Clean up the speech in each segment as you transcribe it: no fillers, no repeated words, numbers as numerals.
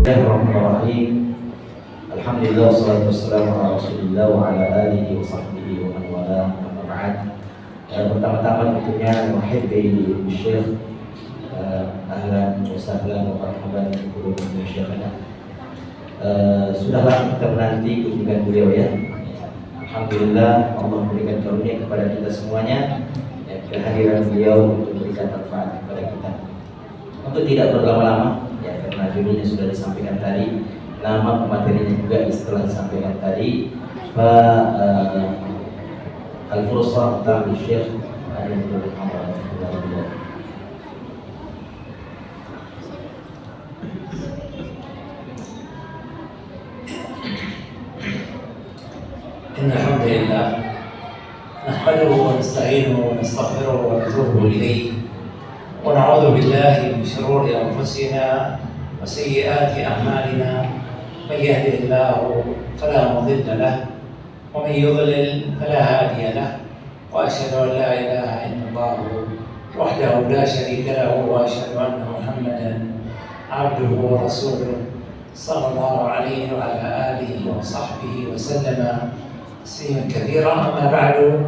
Bismillahirrahmanirrahim. Alhamdulillah wassalatu wassalamu ala Rasulillah wa ala alihi wa sahbihi wa man wala, amma ba'd. Pertama-tama tentunya muhibbi Syekh, ahlan wa sahlan wa marhaban bikum ya Syekhana. Sudahlah kita menanti kunjungan beliau ya. Alhamdulillah Allah memberikan karunia kepada kita semuanya, kehadiran beliau untuk memberikan manfaat kepada kita. Untuk tidak berlama-lama ya, karena judulnya sudah disampaikan tadi, nama pematerinya juga setelah disampaikan tadi. Al-Fursah Ta'ala Syekh Abdul Hamad. إن الحمد لله نحمده ونستعينه ونستغفره ونتوب إليه ونعوذ بالله من شرور أنفسنا وسيئات أعمالنا. من يهده الله فلا مضل له ومن يضلل فلا هادي له، وأشهد أن لا إله إلا الله وحده لا شريك له، وأشهد أن محمدا عبده ورسوله صلى الله عليه وعلى آله وصحبه وسلم تسليما كثيرا. أما بعد،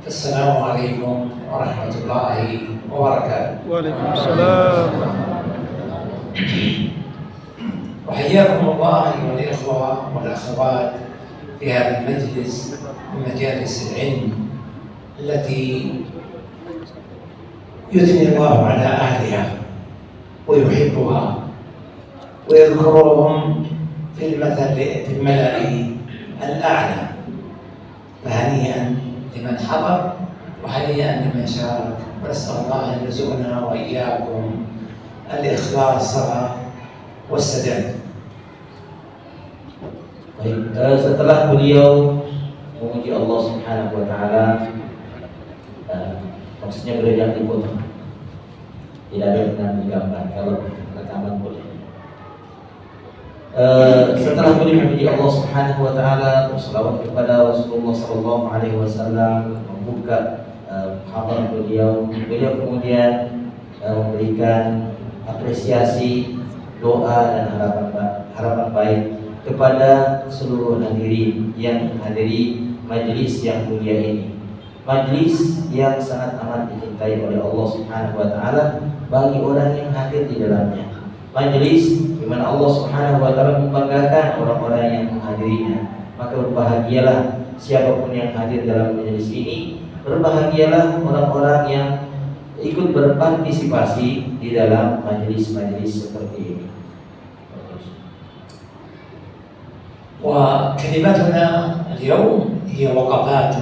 السلام عليكم ورحمة الله وبركاته. وعليكم السلام. وحياكم الله أيها الإخوة والأخوات في هذا المجلس من مجالس العلم التي يثني الله على أهلها ويحبها ويذكرهم في الملأ الأعلى. فهنيئا لمن حضر وهنيئا لمن شارك، ونسأل الله أن يرزقنا وإياكم الإخلاص والسداد. Baik, setelah beliau memuji Allah Subhanahu wa Ta'ala, maksudnya beliau yang dipoto, tidak ada yang digambar. Kalau rekaman boleh. Setelah beliau memuji Allah Subhanahu wa Ta'ala, berselawat kepada Rasulullah Sallallahu Alaihi Wasallam, membuka khabar beliau kemudian memberikan apresiasi, doa dan harapan baik kepada seluruh hadirin yang menghadiri majlis yang mulia ini. Majlis yang sangat amat dicintai oleh Allah Subhanahu wa Ta'ala bagi orang yang hadir di dalamnya. Majlis di mana Allah Subhanahu wa Ta'ala membanggakan orang-orang yang menghadirinya. Maka berbahagialah siapapun yang hadir dalam majlis ini, berbahagialah orang-orang yang ikut berpartisipasi di dalam majlis-majlis seperti ini. وكلمتنا اليوم هي وقفات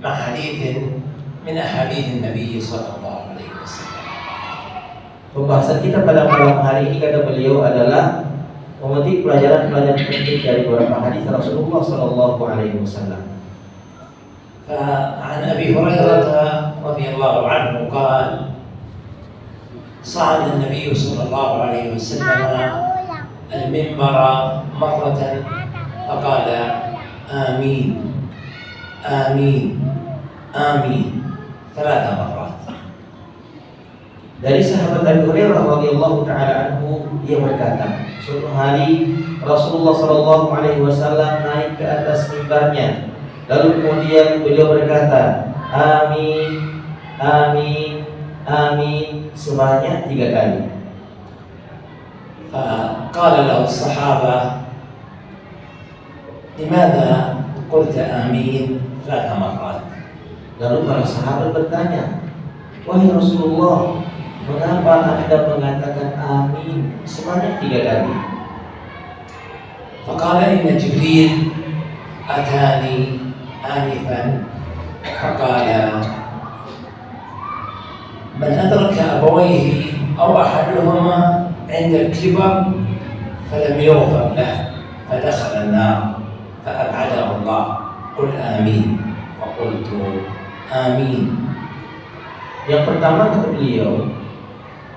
مع حديث من أحاديث النبي صلى الله عليه وسلم. Pembahasan kita pada malam hari ini, kata beliau, adalah memetik pelajaran-pelajaran penting dari beberapa hadis Rasulullah Sallallahu Alaihi Wasallam. فعن أبي هريرة رضي الله عنه قال: صعد النبي صلى الله عليه وسلم المنبر مرة فقال: آمين آمين آمين 3 مرات. Dari sahabat Abu Hurairah radhiyallahu taala anhu, dia berkata, suatu hari Rasulullah Sallallahu Alaihi Wasallam naik ke atas mimbarnya, lalu kemudian beliau berkata, amin, amin, amin sebanyak 3 kali. فقال له الصحابة: لماذا قلت آمين 3 مرات؟ Lalu para sahabat bertanya, wahai Rasulullah, mengapa Anda mengatakan amin sebanyak 3 kali? فقال: إن جبريل أتاني آنفا فقال: من أدرك أبويه أو أحدهما عند الكبر فلم يغفر له فدخل النار فأبعده الله. قل آمين. فقلت آمين. Yang pertama, kata beliau,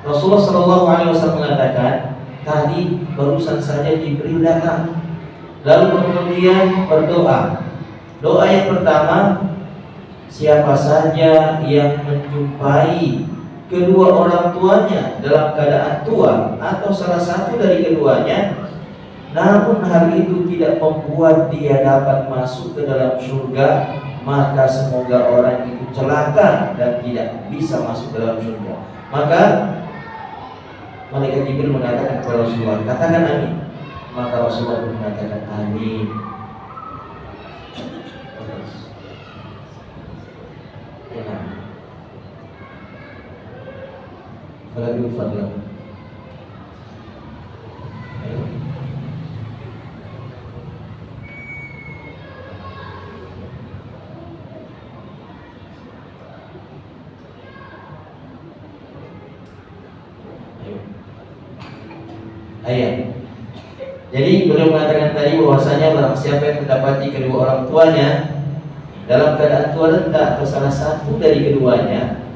Rasulullah Shallallahu Alaihi Wasallam mengatakan, tadi barusan saja Jibril datang, lalu kemudian berdoa. Doa yang pertama, siapa saja yang menjumpai kedua orang tuanya dalam keadaan tua atau salah satu dari keduanya, namun hal itu tidak membuat dia dapat masuk ke dalam surga, maka semoga orang itu celaka dan tidak bisa masuk ke dalam surga. Maka malaikat Jibril mengatakan kepada Rasulullah, katakan amin. Maka Rasulullah pun mengatakan amin. Fadil fadil. Ayat. Jadi beliau mengatakan tadi bahwasanya barang siapa yang mendapati kedua orang tuanya dalam keadaan tua renta atau salah satu dari keduanya,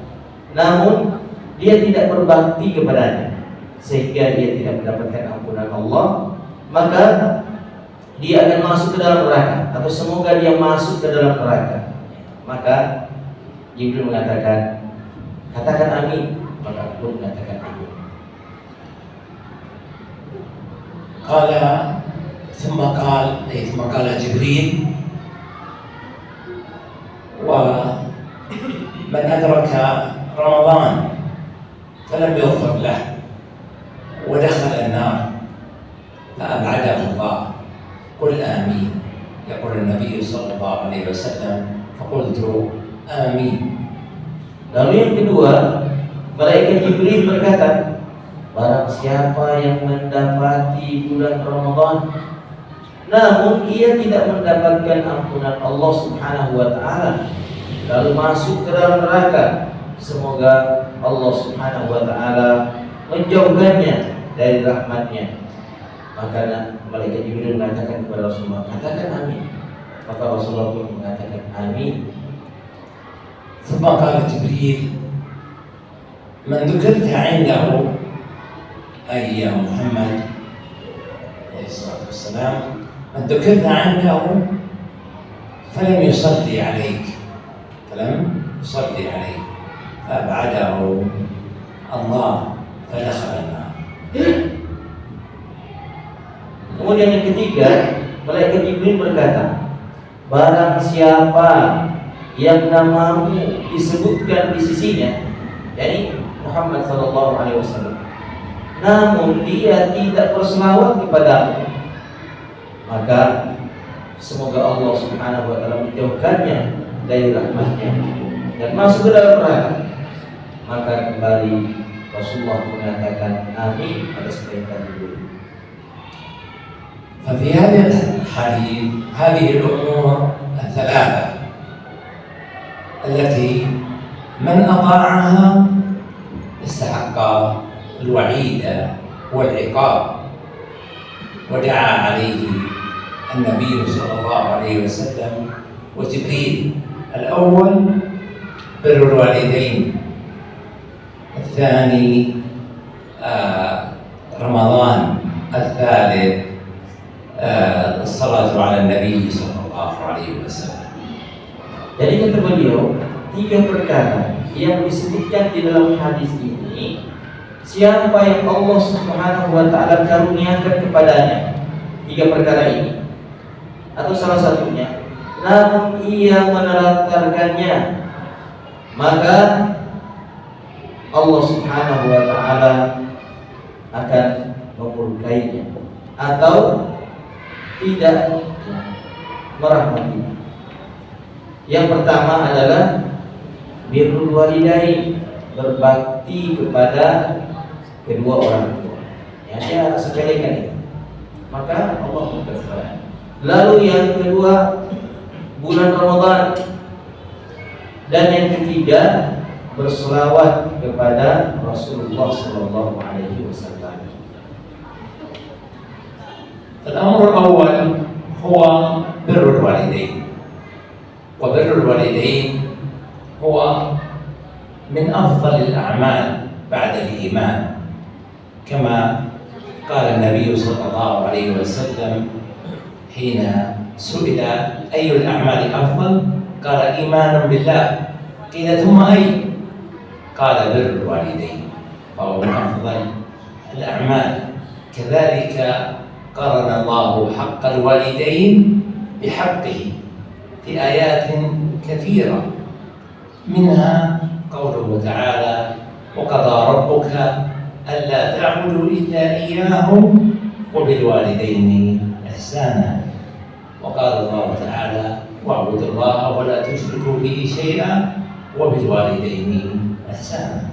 namun dia tidak berbakti kepadanya sehingga dia tidak mendapatkan ampunan Allah, maka dia akan masuk ke dalam neraka atau semoga dia masuk ke dalam neraka. Maka Jibril mengatakan, katakan amin. Maka aku mengatakan amin. ثم قال جبريل: ومن أدرك رمضان فلم يغفر له ودخل النار فأبعده الله، قل آمين. يقول النبي صلى الله عليه وسلم فقلت آمين. Lalu yang kedua, malaikat Jibril berkata, barang siapa yang mendapati bulan Ramadan namun ia tidak mendapatkan ampunan Allah Subhanahu wa taala lalu masuk ke dalam neraka, semoga Allah Subhanahu wa taala menjauhkannya dari rahmatnya. Maka malaikat Jibril mengatakan kepada Rasulullah, katakan amin. Maka Rasulullah pun mengatakan amin. ثم قال جبريل: من ذكرت عنده أي يا محمد عليه الصلاة والسلام، من ذكرت عنده فلم يصلي عليك فأبعده الله فدخل النار. Kemudian yang ketiga, malaikat Jibril berkata, barang siapa yang namamu disebutkan di sisinya, yakni Muhammad sallallahu alaihi wasallam, namun dia tidak berselawat kepadamu, maka semoga Allah Subhanahu wa taala menjauhkannya dari rahmatnya dan masuk ke dalam neraka. Maka kembali Rasulullah mengatakan amin atas perintah Jibril. ففي هذا الحديث هذه الأمور الثلاثة التي من أطاعها استحق الوعيد والعقاب، ودعا عليه النبي صلى الله عليه وسلم وجبريل. الأول بر الوالدين، الثاني رمضان، الثالث الصلاة على النبي صلى الله عليه وسلم. Jadi kata beliau, 3 perkara yang disebutkan di dalam hadis ini, siapa yang Allah Subhanahu wa taala karuniakan kepadanya 3 perkara ini atau salah satunya, namun ia menelantarkannya, maka Allah Subhanahu wa taala akan memurkainya atau tidak merahmatinya. Yang pertama adalah birrul walidain, berbakti kepada kedua orang tua. Ya, dia sepelekan itu, maka Allah berkenan. Lalu yang kedua bulan Ramadan, dan yang ketiga berselawat kepada Rasulullah sallallahu alaihi wasallam. الأمر الأول هو بر الوالدين، وبر الوالدين هو من أفضل الأعمال بعد الإيمان، كما قال النبي صلى الله عليه وسلم حين سئل أي الأعمال أفضل قال إيمان بالله، قيل ثم أي؟ قال بر الوالدين فهو من أفضل الأعمال. كذلك قرن الله حق الوالدين بحقه في آيات كثيرة، منها قوله تعالى وقضى ربك ألا تعبدوا إلا إياه وبالوالدين إحسانا. وقال الله تعالى واعبدوا الله ولا تشركوا به شيئا وبالوالدين إحسانا.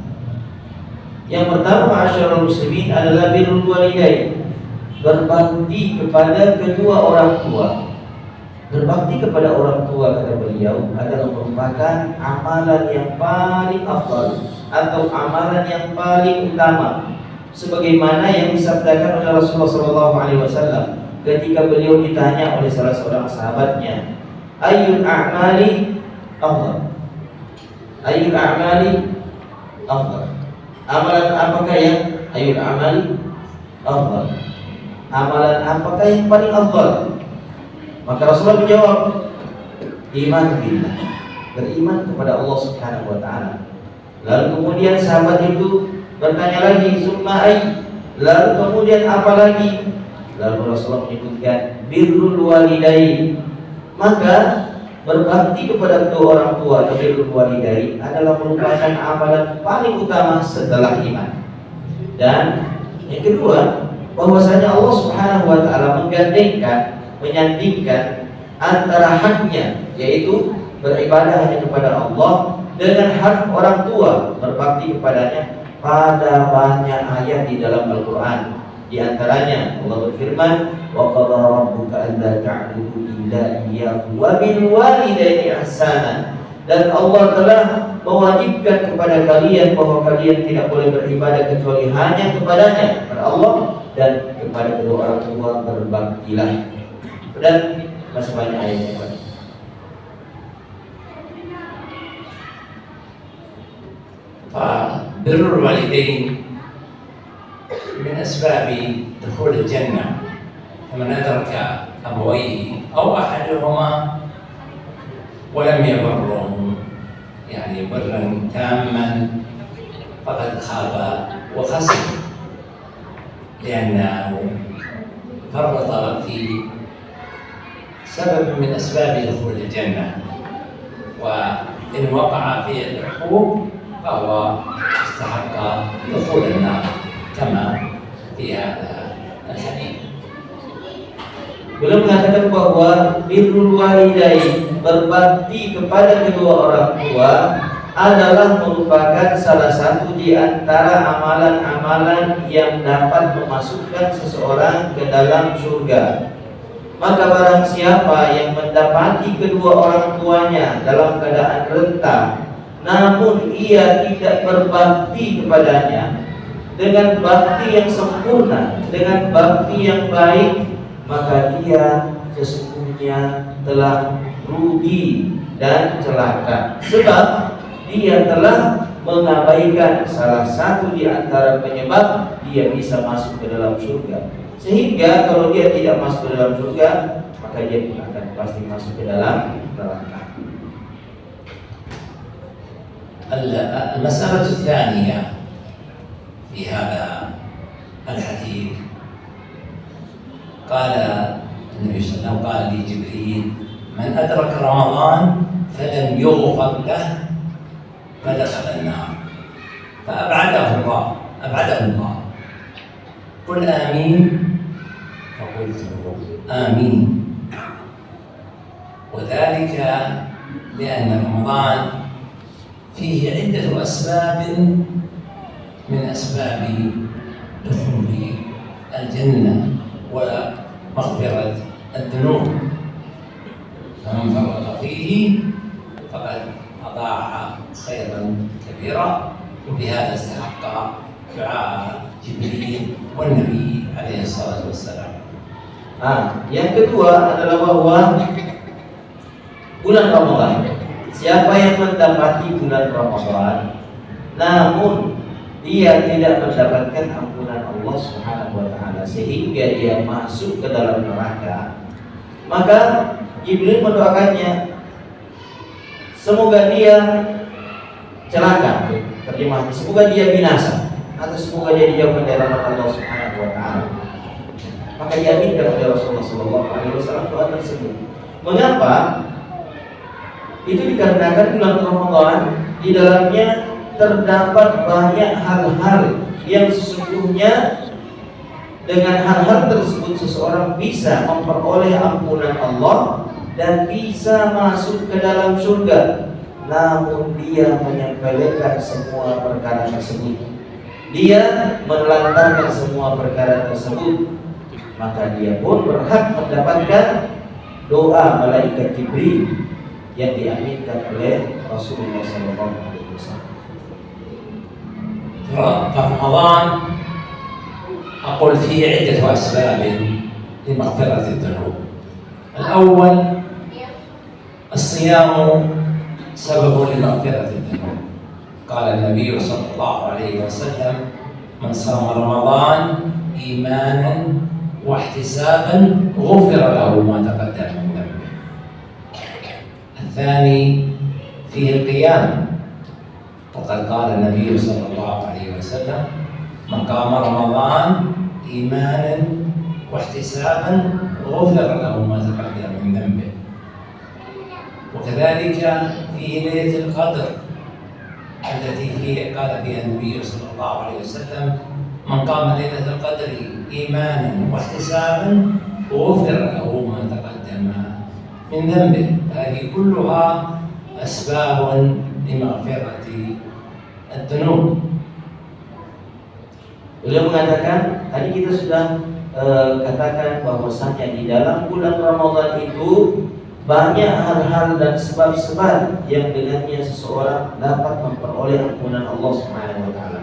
Yang pertama, ma'asyiral muslimin, adalah birrul walidain, berbakti kepada kedua orang tua. Berbakti kepada orang tua, kata beliau, adalah merupakan amalan yang paling afdal atau amalan yang paling utama, sebagaimana yang disabdakan oleh Rasulullah SAW ketika beliau ditanya oleh salah seorang sahabatnya, ayyul a'mali afdal, ayyul a'mali afdal, amalan apakah yang ayyul a'mali afdal, amalan apakah yang paling afdal? Maka Rasulullah menjawab, iman billah, beriman kepada Allah Subhanahu wa taala. Lalu kemudian sahabat itu bertanya lagi, summa ay, lalu kemudian apa lagi? Lalu Rasulullah menyebutkan birrul walidain. Maka berbakti kepada kedua orang tua atau birrul walidain adalah merupakan amalan paling utama setelah iman. Dan yang kedua, bahwasanya Allah Subhanahu wa taala menyandingkan antara haknya, yaitu beribadah hanya kepada Allah, dengan hak orang tua, berbakti kepadanya pada banyak ayat di dalam Al-Quran. Di antaranya Allah berfirman, wa qadha rabbuka alla ta'budu illa iyyahu wa bil walidayni ihsana. Dan Allah telah mewajibkan kepada kalian bahwa kalian tidak boleh beribadah kecuali hanya kepadanya, kepada Allah, dan kepada kedua orang tua berbaktilah. Dan masih banyak ayatnya. فبر الوالدين من أسباب دخول الجنة، فمن أدرك أبويه أو أحدهما ولم يبرهم يعني برا تاما فقد خاب وخسر، لأنه فرط في سبب من أسباب دخول الجنة، وإن وقع في العقوق فهو استحق دخول النار كما في هذا الحديث. Beliau mengatakan bahwa birrul walidain, berbakti kepada kedua orang tua, adalah merupakan salah satu di antara amalan-amalan yang dapat memasukkan seseorang ke dalam surga. Maka barang siapa yang mendapati kedua orang tuanya dalam keadaan renta, namun ia tidak berbakti kepadanya dengan bakti yang sempurna, dengan bakti yang baik, maka dia sesungguhnya telah rugi dan celaka, sebab dia telah mengabaikan salah satu di antara penyebab dia bisa masuk ke dalam surga. Sehingga kalau dia tidak masuk ke dalam surga, maka dia akan pasti masuk ke dalam neraka. المسألة الثانية في هذا الحديث، قال النبي صلى الله عليه وسلم قال لجبريل من أدرك رمضان فلم يغفر له فدخل النار، فأبعده الله. قل آمين، فقلت آمين. وذلك لأن رمضان فيه عدة أسباب من أسباب دخول الجنة ومغفرة الذنوب، فمن فرط فيه فقد أضاع خيرا كبيرا، وبهذا استحق دعاء جبريل والنبي عليه الصلاة والسلام. Yang kedua adalah bahwa bulan Ramadan, siapa yang mendapati bulan Ramadan namun dia tidak mendapatkan ampunan Allah Subhanahu wa taala sehingga dia masuk ke dalam neraka, maka Jibril mendoakannya semoga dia celaka, terjemahnya, semoga dia binasa atau semoga dia dijauhkan dari rahmat Allah Subhanahu wa taala. Maka diaminkan oleh Rasulullah SAW doa tersebut. Mengapa? Itu dikarenakan bulan Ramadan di dalamnya terdapat banyak hal-hal yang sesungguhnya dengan hal-hal tersebut seseorang bisa memperoleh ampunan Allah dan bisa masuk ke dalam surga. Namun dia menyepelekan semua perkara tersebut. Dia menelantarkan semua perkara tersebut. Maka dia pun berhak mendapatkan doa malaikat Jibril yang diaminkan oleh Rasulullah SAW. رمضان أقول فيه عدة أسباب لمغفرة الذنوب. الأول الصيام سبب لمغفرة الذنوب. قال النبي صلى الله عليه وسلم: من صام رمضان إيمانا واحتسابا غفر له ما تقدم من ذنبه. الثاني فيه القيام، وقد قال النبي صلى الله عليه وسلم: من قام رمضان إيمانا واحتسابا غفر له ما تقدم من ذنبه. وكذلك فيه ليلة القدر التي قال فيها النبي صلى الله عليه وسلم: من قام ليلة القدر إيمانا واحتسابا غفر له ما تقدم من ذنبه. هذه كلها أسباب لمغفرة الذنوب. Beliau mengatakan, tadi kita sudah katakan bahwasanya di dalam bulan Ramadan itu banyak hal-hal dan sebab-sebab yang dengannya seseorang dapat memperoleh ampunan Allah Subhanahu wa taala.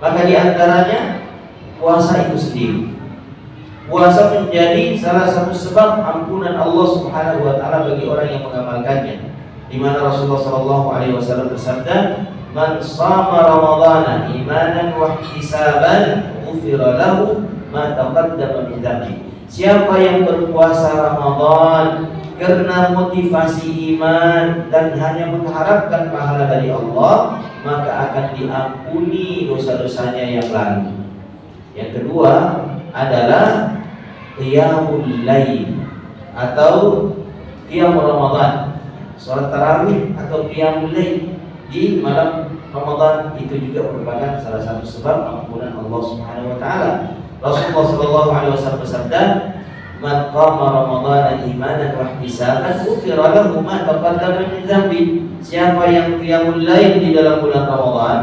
Maka di antaranya puasa itu sendiri. Puasa menjadi salah satu sebab ampunan Allah Subhanahu wa taala bagi orang yang mengamalkannya. Di mana Rasulullah SAW bersabda, "Man shama Ramadhana imanan wa ihtisaban ghufira lahu ma taqaddama min dhanbi." Siapa yang berpuasa Ramadan karena motivasi iman dan hanya mengharapkan pahala dari Allah, maka akan diampuni dosa-dosanya yang lalu. Yang kedua adalah qiyamul lail atau qiyam Ramadan, salat tarawih atau qiyamul lail di malam Ramadan itu juga merupakan salah satu sebab ampunan Allah Subhanahu wa taala. Rasulullah sallallahu alaihi wasallam bersabda, "Man qama Ramadhana imanan wa ihtisaban ghufira lahu ma taqaddama min dhanbi." Siapa yang qiyamul lail di dalam bulan Ramadan,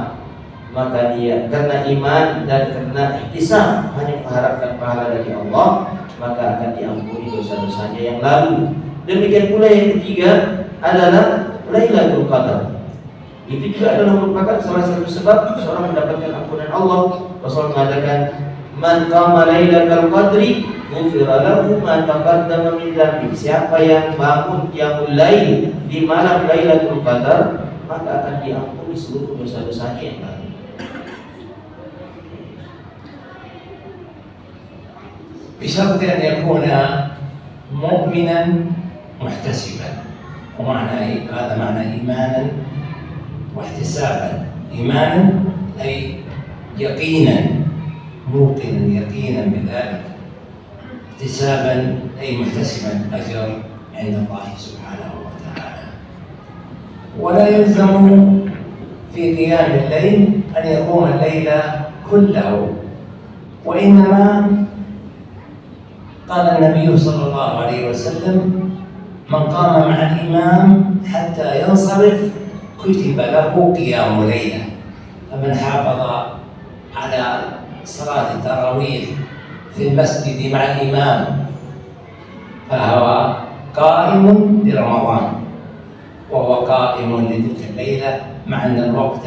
maka dia karena iman dan karena ihtisab hanya mengharapkan pahala dari Allah, maka akan diampuni dosa-dosanya yang lalu. Demikian pula yang ketiga adalah Lailatul Qadar. Itu juga adalah merupakan salah satu sebab seorang mendapatkan ampunan Allah. Rasul mengatakan, "Man qama Lailatul Qadri ghufira lahu ma taqaddama min dhanbi." Siapa yang bangun qiyamul lail di malam Lailatul Qadar, maka akan diampuni seluruh dosa-dosanya yang lalu. بشرط أن يكون مؤمنا محتسبا. ومعنى هذا معنى إيمانا واحتسابا. إيمانا أي يقينا، موقنا يقينا بذلك. احتسابا أي محتسبا أجر عند الله سبحانه وتعالى. ولا يلزم في قيام الليل أن يقوم الليل كله، وإنما قال النبي صلى الله عليه وسلم: من قام مع الإمام حتى ينصرف كتب له قيام ليلة. فمن حافظ على صلاة التراويح في المسجد مع الإمام فهو قائم لرمضان، وهو قائم لتلك الليلة، مع أن الوقت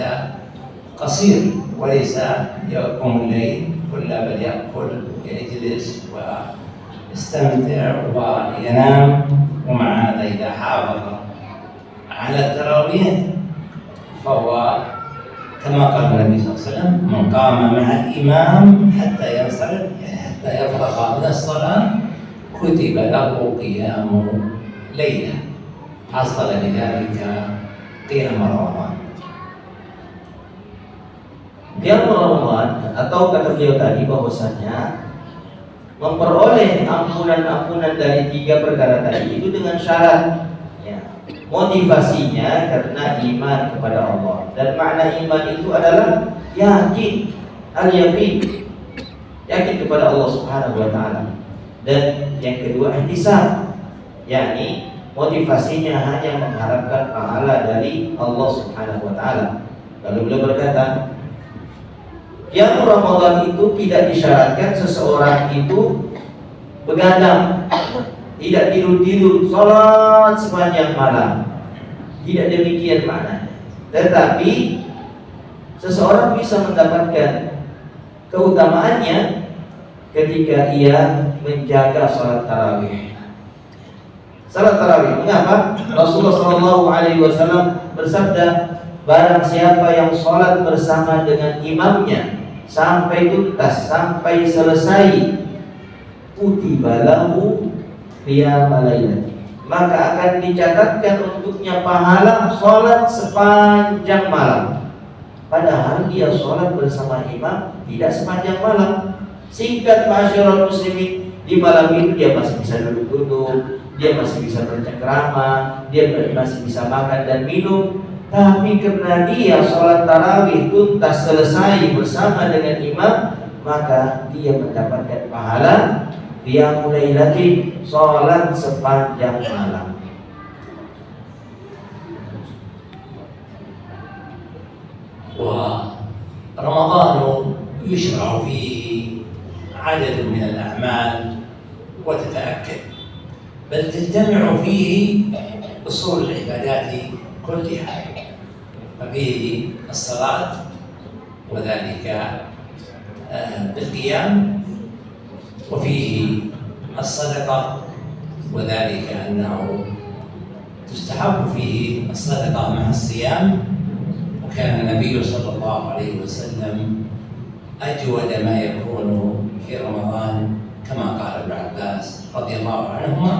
قصير وليس يقوم الليل كله، بل يأكل ويجلس ويستمتع وينام. ومع هذا إذا حافظ على التراويح فهو كما قال النبي صلى الله عليه وسلم: من قام مع الإمام حتى ينصرف، يعني حتى يفرغ من الصلاة، كتب له قيام ليلة، حصل لذلك قيام رمضان. Qiyamul Ramadan atau kata beliau tadi bahwasanya memperoleh ampunan-ampunan dari 3 perkara tadi itu dengan syarat, ya, motivasinya karena iman kepada Allah. Dan makna iman itu adalah yakin, al-yaqin, yakin kepada Allah Subhanahu wa taala. Dan yang kedua ihtisab, yakni motivasinya hanya mengharapkan pahala dari Allah Subhanahu wa taala. Lalu beliau berkata, yang Ramadan itu tidak disyaratkan seseorang itu begadang, tidak tidur-tidur, sholat sepanjang malam. Tidak demikian maknanya. Tetapi seseorang bisa mendapatkan keutamaannya ketika ia menjaga sholat tarawih. Salat tarawih, mengapa? Rasulullah SAW bersabda, barang siapa yang sholat bersama dengan imamnya sampai tuntas, sampai selesai, kutiba lahu qiyamal lailati, maka akan dicatatkan untuknya pahala sholat sepanjang malam. Padahal dia sholat bersama imam tidak sepanjang malam. Singkat masyarakat muslimin, di malam itu dia masih bisa duduk-duduk, dia masih bisa bercengkrama, dia masih bisa makan dan minum. Tapi karena dia sholat tarawih tuntas selesai bersama dengan imam, maka dia mendapatkan pahala qiyamul lailati, sholat sepanjang malam. ورمضان يشرع فيه عدد من الأعمال وتتأكد، بل تجتمع فيه أصول العبادات كلها. ففيه الصلاة وذلك بالقيام، وفيه الصدقة وذلك أنه تستحب فيه الصدقة مع الصيام. وكان النبي صلى الله عليه وسلم أجود ما يكون في رمضان كما قال ابن عباس رضي الله عنهما،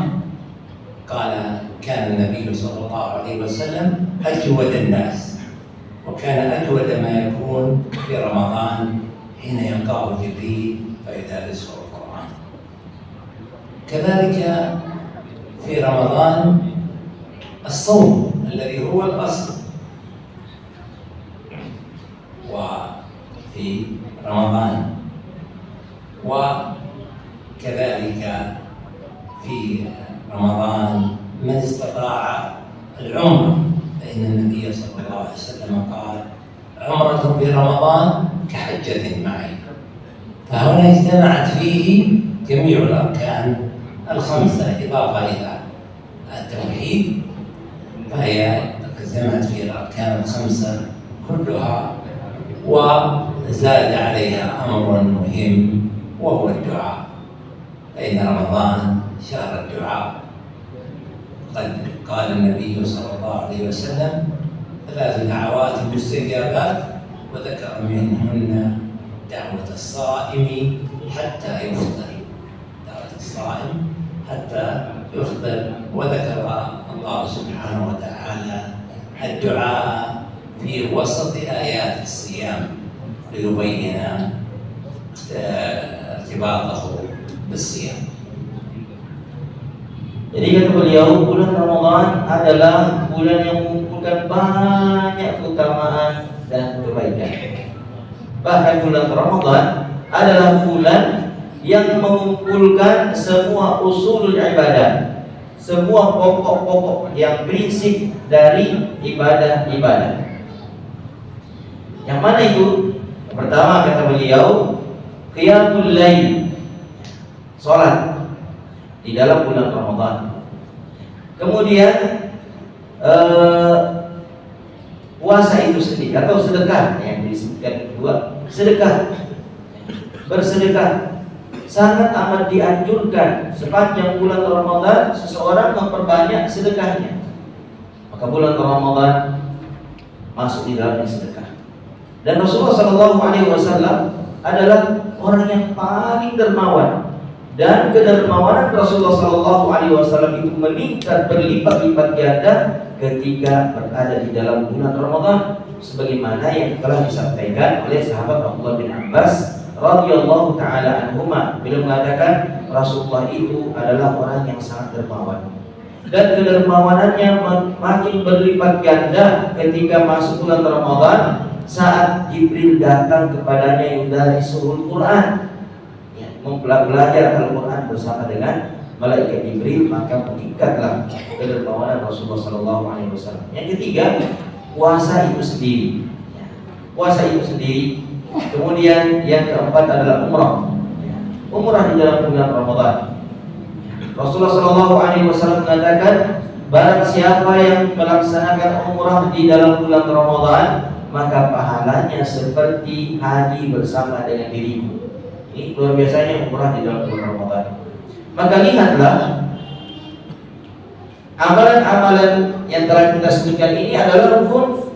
قال كان النبي صلى الله عليه وسلم أجود الناس، وكان أجود ما يكون في رمضان حين يلقاه جبريل فيدارسه القرآن. كذلك في رمضان الصوم الذي هو الأصل، وفي رمضان وكذلك في رمضان من استطاع العمرة، فإن النبي صلى الله عليه وسلم قال عمرة في رمضان كحجة معي. فهنا اجتمعت فيه جميع الأركان الخمسة إضافة إلى التوحيد، فهي اجتمعت فيه الأركان الخمسة كلها، وزاد عليها أمر مهم وهو الدعاء، فإن رمضان شهر الدعاء. قد قال النبي صلى الله عليه وسلم 3 دعوات مستجابات، وذكر منهن دعوة الصائم حتى يفطر، دعوة الصائم حتى يفطر، وذكر الله سبحانه وتعالى الدعاء في وسط آيات الصيام ليبين ارتباطه بالصيام. Jadi kata beliau, bulan Ramadan adalah bulan yang mengumpulkan banyak keutamaan dan kebaikan. Bahkan bulan Ramadan adalah bulan yang mengumpulkan semua usulul ibadah, semua pokok-pokok yang prinsip dari ibadah-ibadah. Yang mana itu? Yang pertama kata beliau, qiyamul lail, salat di dalam bulan Ramadan. Kemudian puasa itu sendiri atau sedekah yang disebutkan kedua, sedekah, bersedekah sangat amat dianjurkan sepanjang bulan Ramadan seseorang memperbanyak sedekahnya. Maka bulan Ramadan masuk di dalamnya sedekah. Dan Rasulullah SAW adalah orang yang paling dermawan. Dan kedermawanan Rasulullah SAW itu meningkat berlipat-lipat ganda ketika berada di dalam bulan Ramadan. sebagaimana yang telah disampaikan oleh sahabat Abdullah bin Abbas radhiyallahu taala anhuma. Beliau mengatakan Rasulullah itu adalah orang yang sangat dermawan, dan kedermawanannya makin berlipat ganda ketika masuk bulan Ramadan saat Jibril datang kepadanya yudarisul Quran, ya, belajar Al-Quran bersama dengan malaikat Jibril, maka meningkatlah kedermawanan Rasulullah SAW. Yang ketiga, puasa itu sendiri. Ya, puasa itu sendiri. Kemudian yang keempat adalah umrah. Ya, umrah di dalam bulan Ramadan. Rasulullah SAW mengatakan, barang siapa yang melaksanakan umrah di dalam bulan Ramadan, maka pahalanya seperti haji bersama dengan dirimu. Ini luar biasanya umrah di dalam bulan Ramadan. Maka lihatlah, amalan-amalan yang telah kita sebutkan ini adalah rukun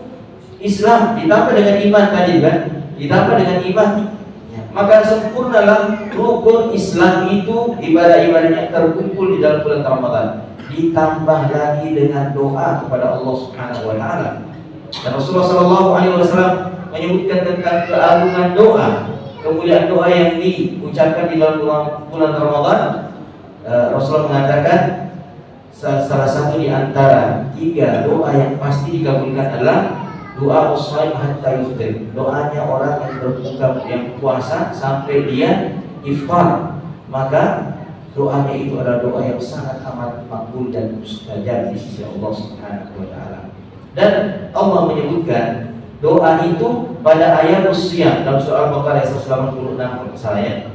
Islam ditambah dengan iman tadi kan, ditambah dengan iman. Maka sempurnalah rukun Islam itu, ibadah-ibadahnya terkumpul di dalam bulan Ramadan. Ditambah lagi dengan doa kepada Allah Subhanahu wa taala. Dan Rasulullah SAW menyebutkan tentang keagungan doa, kemuliaan doa yang diucapkan di dalam bulan Ramadan. Rasulullah mengatakan salah satu di antara 3 doa yang pasti dikabulkan adalah doa ushaim hatta yuftir, doanya orang yang berbuka, yang puasa sampai dia iftar. Maka doanya itu adalah doa yang sangat amat makbul dan mustajab di sisi Allah Subhanahu wa taala. Dan Allah menyebutkan doa itu pada ayat Siyam dalam surah Al-Baqarah ayat 186 kalau saya.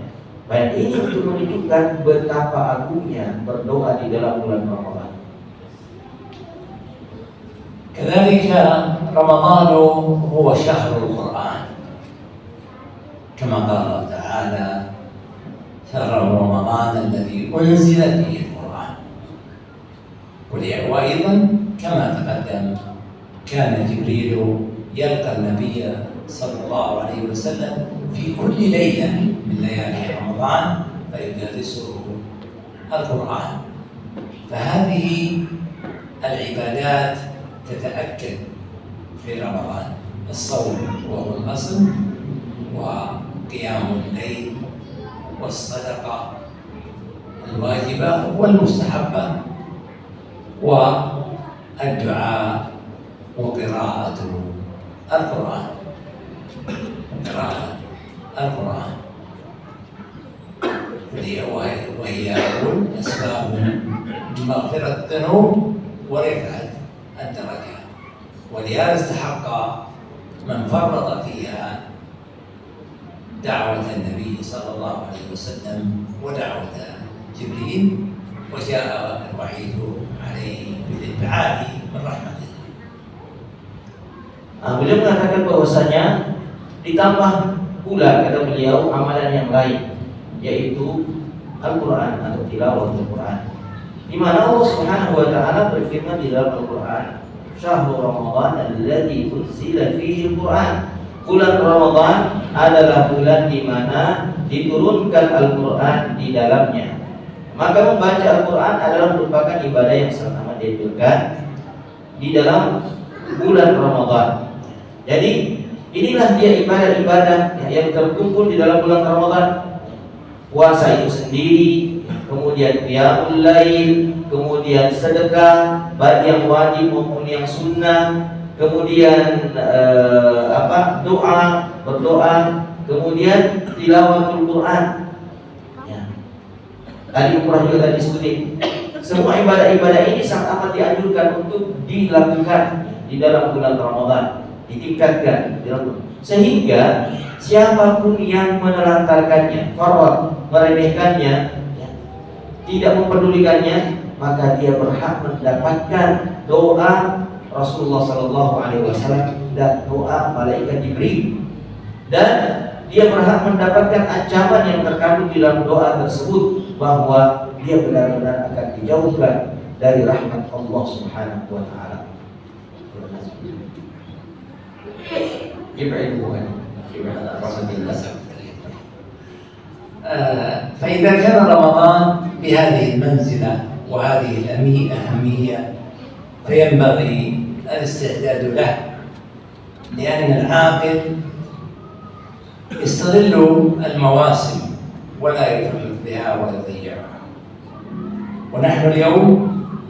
Baik, ini untuk menunjukkan betapa agungnya berdoa di dalam bulan Ramadan. كذلك رمضان هو شهر القرآن كما قال الله تعالى شهر رمضان الذي أنزل فيه القرآن. وأيضا كما تقدم كان جبريل يلقى النبي صلى الله عليه وسلم في كل ليلة من ليالي رمضان فيدرسه القرآن. فهذه العبادات تتأكد في رمضان، الصوم وهو الأصل، وقيام الليل، والصدقة الواجبة والمستحبة، والدعاء، وقراءة القرآن. قراءة القرآن وهي أول أسباب مغفرة الذنوب ورفعة الدرجات، ولهذا استحق من فرط فيها دعوة النبي صلى الله عليه وسلم ودعوة جبريل، وجاء الوعيد عليه بالإبعاد من رحمة الله. Beliau mengatakan bahwasanya ditambah pula kata beliau amalan yang lain, yaitu Al-Quran atau tilawah Al-Quran, di mana Allah Subhanahu wa taala berfirman di dalam Al-Quran, "Syahrul Ramadan alladzi unzila fihi Al-Quran." Bulan Ramadan adalah bulan di mana diturunkan Al-Quran di dalamnya. Maka membaca Al-Quran adalah merupakan ibadah yang sangat amat dianjurkan di dalam bulan Ramadan. Jadi inilah dia ibadah-ibadah yang terkumpul di dalam bulan Ramadan. Puasa itu sendiri, kemudian qiyamul lail, kemudian sedekah baik yang wajib maupun yang sunnah, kemudian doa, berdoa, kemudian tilawatul Quran. Ya. Tadi umrah juga tadi disebutin. Semua ibadah-ibadah ini sangat amat dianjurkan untuk dilakukan di dalam bulan Ramadan, ditingkatkan sehingga siapapun yang menelantarkannya, meremehkannya, ya, tidak memperdulikannya, maka dia berhak mendapatkan doa Rasulullah SAW dan doa malaikat Jibril, dan dia berhak mendapatkan ancaman yang terkandung di dalam doa tersebut, bahwa dia benar-benar akan dijauhkan dari rahmat Allah Subhanahu wa taala. فإذا كان رمضان بهذه المنزلة وهذه الأهمية فينبغي الاستعداد له لأن العاقل يستغل المواسم ولا يفرط بها ولا يضيعها. ونحن اليوم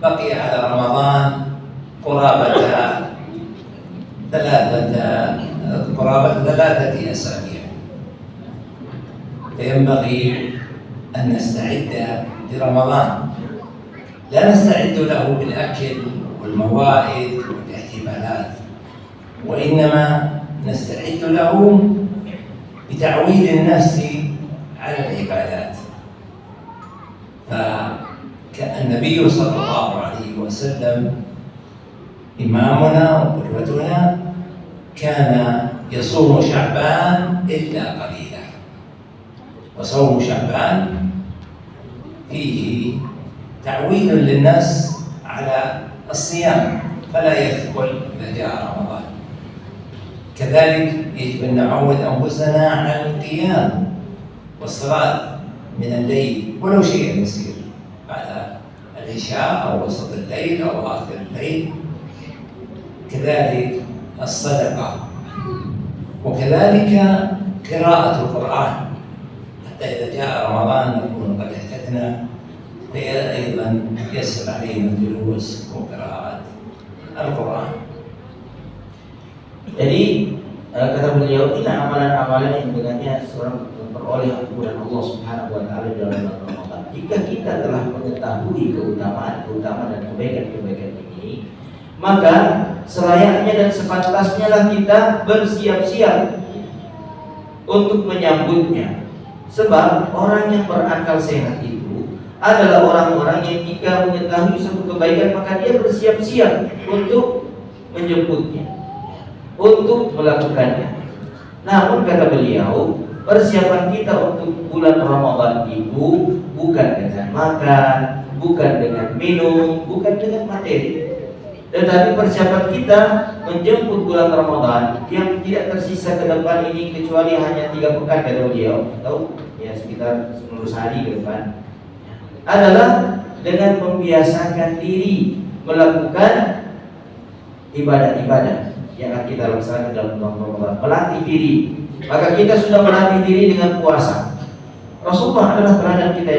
بقي على رمضان قرابة ثلاثة أسابيع، فينبغي أن نستعد لرمضان، لا نستعد له بالأكل والموائد والاحتفالات، وإنما نستعد له بتعويد النفس على العبادات. فالنبي صلى الله عليه وسلم إمامنا وقدوتنا كان يصوم شعبان إلا قليلا، وصوم شعبان فيه تعويد للناس على الصيام فلا يثقل إذا جاء رمضان. كذلك يجب أن نعود أنفسنا على القيام والصلاة من الليل ولو شيء يسير بعد العشاء أو وسط الليل أو آخر الليل. كذلك الصدقة، وكذلك قراءة القرآن حتى إذا جاء رمضان نكون قد احتدنا، فأيضا يسر علينا الجلوس وقراءة القرآن. Jadi kata beliau, inilah amalan-amalan yang dengannya seorang memperoleh ampunan Allah Subhanahu wa taala dalam bulan Ramadan. Jika kita telah mengetahui keutamaan dan kebaikan-kebaikan ini, maka selayaknya dan sepantasnya lah kita bersiap-siap untuk menyambutnya. Sebab orang yang berakal sehat itu adalah orang-orang yang jika mengetahui suatu kebaikan maka dia bersiap-siap untuk menjemputnya, untuk melakukannya. Namun kata beliau, persiapan kita untuk bulan Ramadan itu bukan dengan makan, bukan dengan minum, bukan dengan materi, tetapi persiapan kita menjemput bulan Ramadan yang tidak tersisa ke depan ini kecuali hanya 3 pekan kata beliau, atau ya sekitar 10 hari ke depan, adalah dengan membiasakan diri melakukan ibadah-ibadah yang akan kita laksanakan dalam bulan Ramadan, melatih diri. Maka kita sudah melatih diri dengan puasa. Rasulullah adalah teladan kita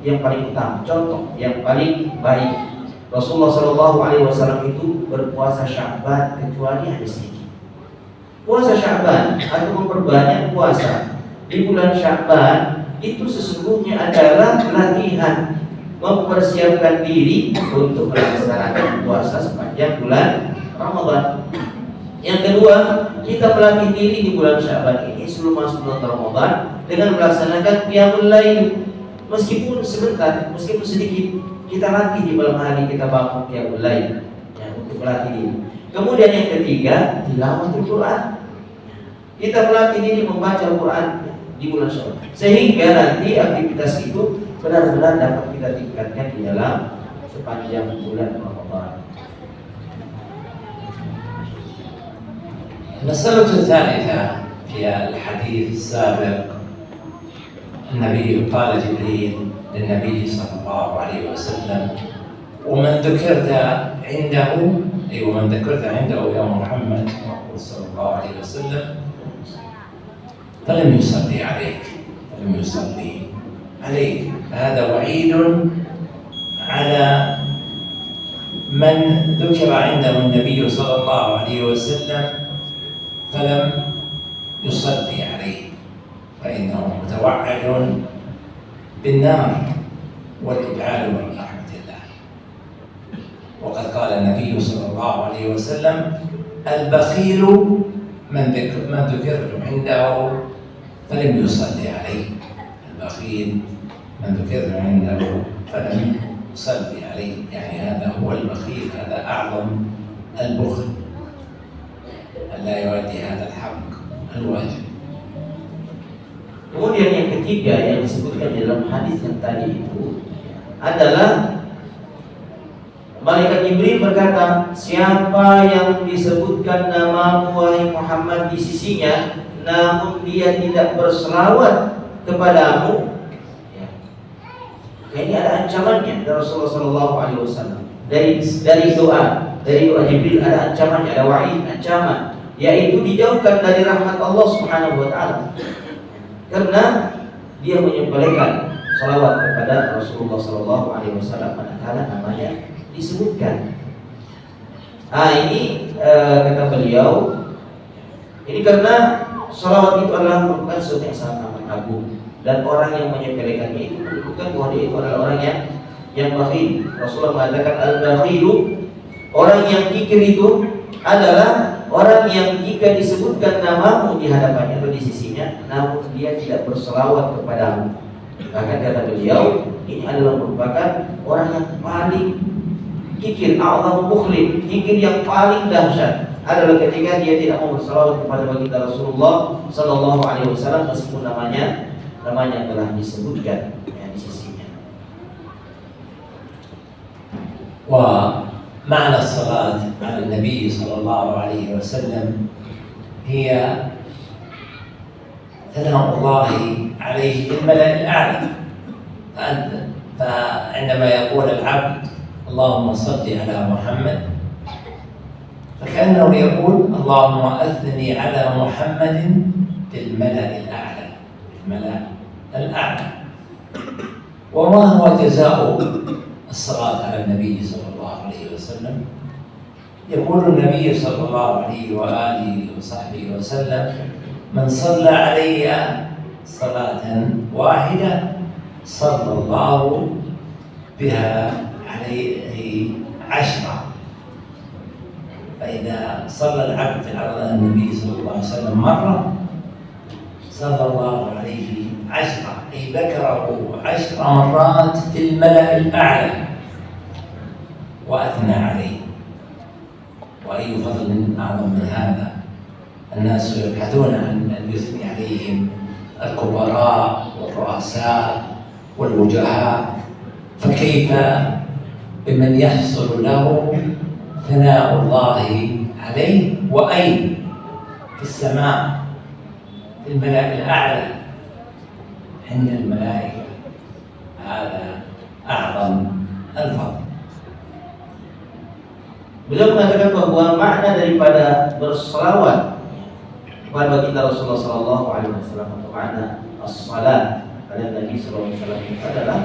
yang paling utama, contoh yang paling baik. Rasulullah Shallallahu Alaihi Wasallam itu berpuasa Sya'ban kecuali hari sedikit. Puasa Sya'ban atau memperbanyak puasa di bulan Sya'ban itu sesungguhnya adalah latihan mempersiapkan diri untuk melaksanakan puasa sepanjang bulan Ramadan. Yang kedua, kita melatih diri di bulan Sya'ban ini sebelum masuk bulan Ramadan dengan melaksanakan qiyamul lail. Meskipun sebentar, meskipun sedikit, kita latih di malam hari kita bangun qiyamul lail ya, untuk melatih diri. Kemudian yang ketiga, tilawatul Quran. Kita melatih diri membaca Al-Quran di bulan Sya'ban sehingga nanti aktivitas itu benar-benar dapat kita tingkatkan di dalam sepanjang bulan Ramadan. المسألة الثالثة في الحديث السابق، النبي قال جبريل للنبي صلى الله عليه وسلم: ومن ذكرت عنده، أي ومن ذكرت عنده يا محمد صلى الله عليه وسلم فلم يصلي عليك، هذا وعيد على من ذكر عنده النبي صلى الله عليه وسلم فلم يصلي عليه، فإنه متوعد بالنار والإبعاد من رحمة الله. وقد قال النبي صلى الله عليه وسلم: البخيل من ذكرت عنده فلم يصلي عليه، البخيل من ذكرت عنده فلم يصلي عليه، يعني هذا هو البخيل، هذا أعظم البخل، لا يؤدي هذا الحق الواجب. Kemudian yang ketiga yang disebutkan dalam hadis yang tadi itu adalah Malaikat Jibril berkata, siapa yang disebutkan nama wahai Muhammad di sisinya, namun dia tidak berselawat kepadamu, ya. Ini ada ancamannya dari Rasulullah Sallallahu Alaihi Wasallam. Dari doa Jibril ada ancamannya, ada wa'id, ancaman. yaitu dijauhkan dari rahmat Allah Subhanahu wa taala. Karena dia menyepelekan salawat kepada Rasulullah sallallahu alaihi wasallam manakala namanya disebutkan. Ini kata beliau, ini karena salawat itu adalah merupakan sesuatu yang sangat amat agung, dan orang yang menyepelekannya itu menunjukkan bahwa dia itu adalah orang yang bakhil. Rasulullah mengatakan al-bakhilu, orang yang kikir itu adalah orang yang jika disebutkan namamu di hadapannya atau di sisinya, namun dia tidak berselawat kepadamu. Bahkan kata beliau, ini adalah merupakan orang yang paling kikir, a'zamu mukhlin, kikir yang paling dahsyat adalah ketika dia tidak mau berselawat kepada baginda Rasulullah sallallahu alaihi wasallam meskipun namanya telah disebutkan di sisinya. ومعنى الصلاة على النبي صلى الله عليه وسلم هي ثناء الله عليه بالملأ الأعلى. فعندما يقول العبد اللهم صل على محمد، فكأنه يقول اللهم أثني على محمد بالملأ الأعلى، بالملأ الأعلى. وما هو جزاء الصلاة على النبي صلى الله عليه وسلم؟ يقول النبي صلى الله عليه وآله وصحبه وسلم: من صلى علي صلاة واحدة صلى الله بها عليه 10. فإذا صلى العبد على النبي صلى الله عليه وسلم مرة صلى الله عليه 10، أي ذكره 10 مرات في الملأ الأعلى وأثنى عليه. وأي فضل أعظم من هذا؟ الناس يبحثون عن أن يثني عليهم الكبراء والرؤساء والوجهاء، فكيف بمن يحصل له ثناء الله عليه وأين؟ في السماء، في الملأ الأعلى عند الملائكة. هذا أعظم الفضل. Beliau mengatakan bahwa makna daripada berselawat kepada baginda Rasulullah sallallahu alaihi wasallam atau makna as-salat pada Nabi sallallahu alaihi wasallam itu adalah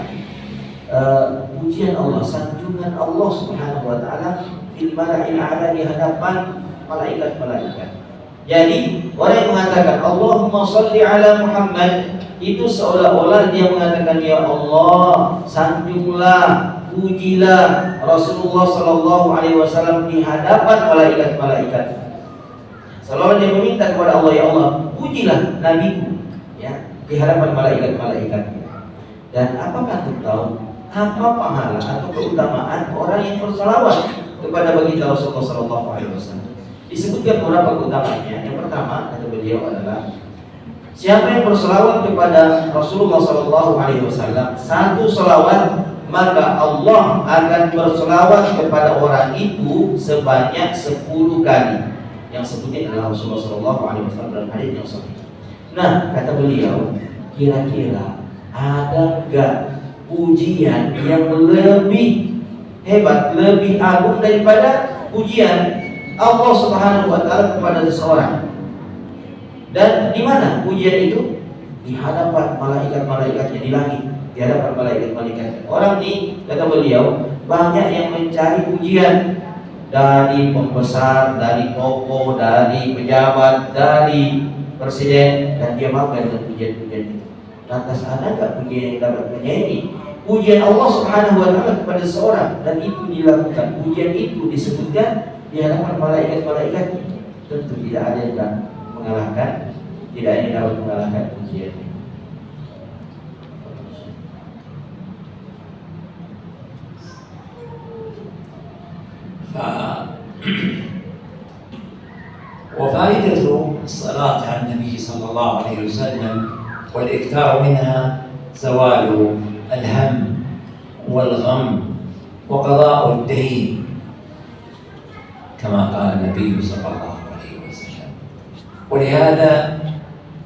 pujian Allah, sanjungan Allah Subhanahu wa taala fil mala'il a'la, di hadapan malaikat-malaikat. Jadi orang yang mengatakan Allahumma shalli ala Muhammad itu seolah-olah dia mengatakan ya Allah, sanjunglah, pujilah Rasulullah sallallahu alaihi wasallam di hadapan malaikat-malaikat. Seolah dia meminta kepada Allah, ya Allah, pujilah nabiku ya di hadapan malaikat-malaikat. Dan apakah kita tahu apa pahala atau keutamaan orang yang berselawat kepada baginda Rasulullah sallallahu alaihi wasallam? Disebutkan beberapa keutamaannya. Yang pertama kata beliau adalah siapa yang berselawat kepada Rasulullah sallallahu alaihi wasallam satu selawat, maka Allah akan berselawat kepada orang itu sebanyak 10 kali. Yang sebutnya adalah Rasulullah sallallahu alaihi wasallam dalam hadis yang sahih. Nah, kata beliau, kira-kira ada enggak pujian yang lebih hebat, lebih agung daripada pujian Allah Subhanahu wa taala kepada seseorang? Dan di mana pujian itu? Di hadapan malaikat-malaikatnya di langit, di hadapan malaikat-malaikatnya. Orang ini, kata beliau, banyak yang mencari pujian dari pembesar, dari tokoh, dari pejabat, dari presiden, dan dia bangga dengan pujian-pujian itu. Lantas ada enggak pujian yang dapat menyanyi pujian Allah Subhanahu wa taala kepada seseorang, dan itu dilakukan, pujian itu disebutkan di hadapan malaikat-malaikat? Tentu tidak ada yang dapat mengalahkan, tidak ada yang dapat mengalahkan pujian. وفائدة الصلاة على النبي صلى الله عليه وسلم والإكثار منها زوال الهم والغم وقضاء الدين كما قال النبي صلى الله عليه وسلم. ولهذا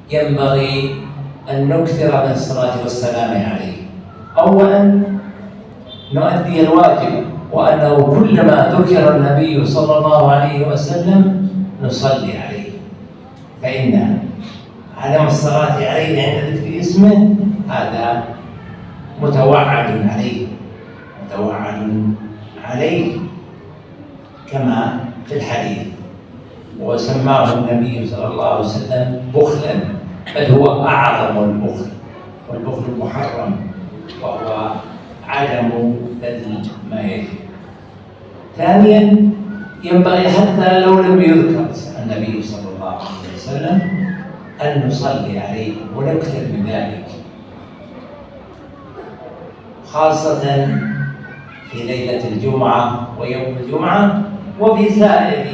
ينبغي أن نكثر من الصلاة والسلام عليه. أولا نؤدي الواجب، وأنه كلما ذكر النبي صلى الله عليه وسلم نصلي عليه. فإن عدم الصلاة عليه عند ذكر اسمه هذا متوعد عليه كما في الحديث، وسماه النبي صلى الله عليه وسلم بخلا، بل هو أعظم البخل، والبخل محرم، وهو عدم بذل ما يجب. ثانيا ينبغي حتى لو لم يذكر النبي صلى الله عليه وسلم أن نصلي عليه ونكثر من ذلك، خاصة في ليلة الجمعة ويوم الجمعة وفي سائر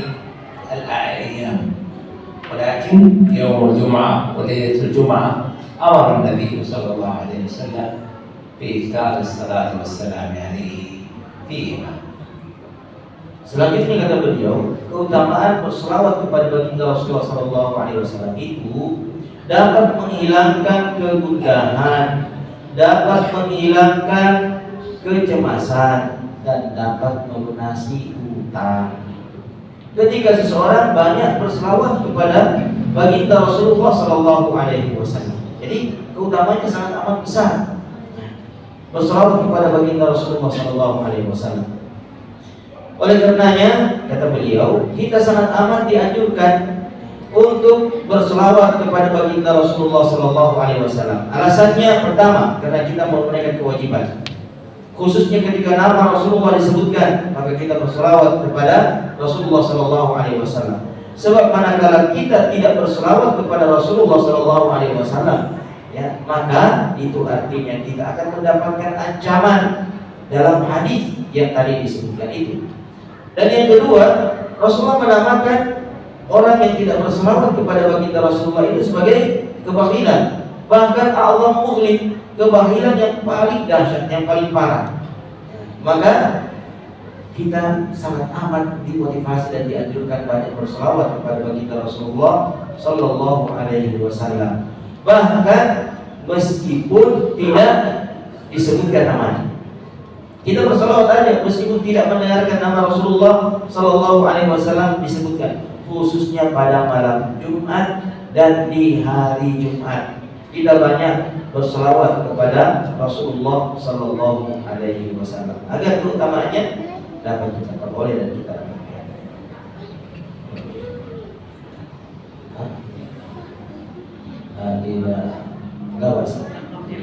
الأيام. ولكن يوم الجمعة وليلة الجمعة أمر النبي صلى الله عليه وسلم بإكثار الصلاة والسلام عليه فيهما. Selanjutnya kata beliau, keutamaan berselawat kepada baginda Rasulullah SAW itu dapat menghilangkan kegundahan, dapat menghilangkan kecemasan, dan dapat melunasi utang. Ketika seseorang banyak berselawat kepada baginda Rasulullah SAW, jadi keutamaannya sangat amat besar. Berselawat kepada baginda Rasulullah SAW. Oleh karenanya, kata beliau, kita sangat amat dianjurkan untuk berselawat kepada baginda Rasulullah SAW. Alasannya pertama, karena kita menunaikan kewajiban. Khususnya ketika nama Rasulullah disebutkan, maka kita berselawat kepada Rasulullah SAW. Sebab manakala kita tidak berselawat kepada Rasulullah SAW, ya, maka itu artinya kita akan mendapatkan ancaman dalam hadis yang tadi disebutkan itu. Dan yang kedua, Rasulullah menamakan orang yang tidak berselawat kepada baginda Rasulullah itu sebagai kebakhilan. Bahkan Allah mughlim, kebakhilan yang paling dahsyat, yang paling parah. Maka kita sangat amat dimotivasi dan dianjurkan banyak berselawat kepada baginda Rasulullah Sallallahu Alaihi Wasallam. Bahkan meskipun tidak disebutkan namanya, kita berselawat aja meskipun tidak mendengarkan nama Rasulullah Sallallahu Alaihi Wasallam disebutkan, khususnya pada malam Jumat dan di hari Jumat. Kita banyak berselawat kepada Rasulullah Sallallahu Alaihi Wasallam agar keutamaannya dapat kita peroleh dan kita dapatkan. لا بأس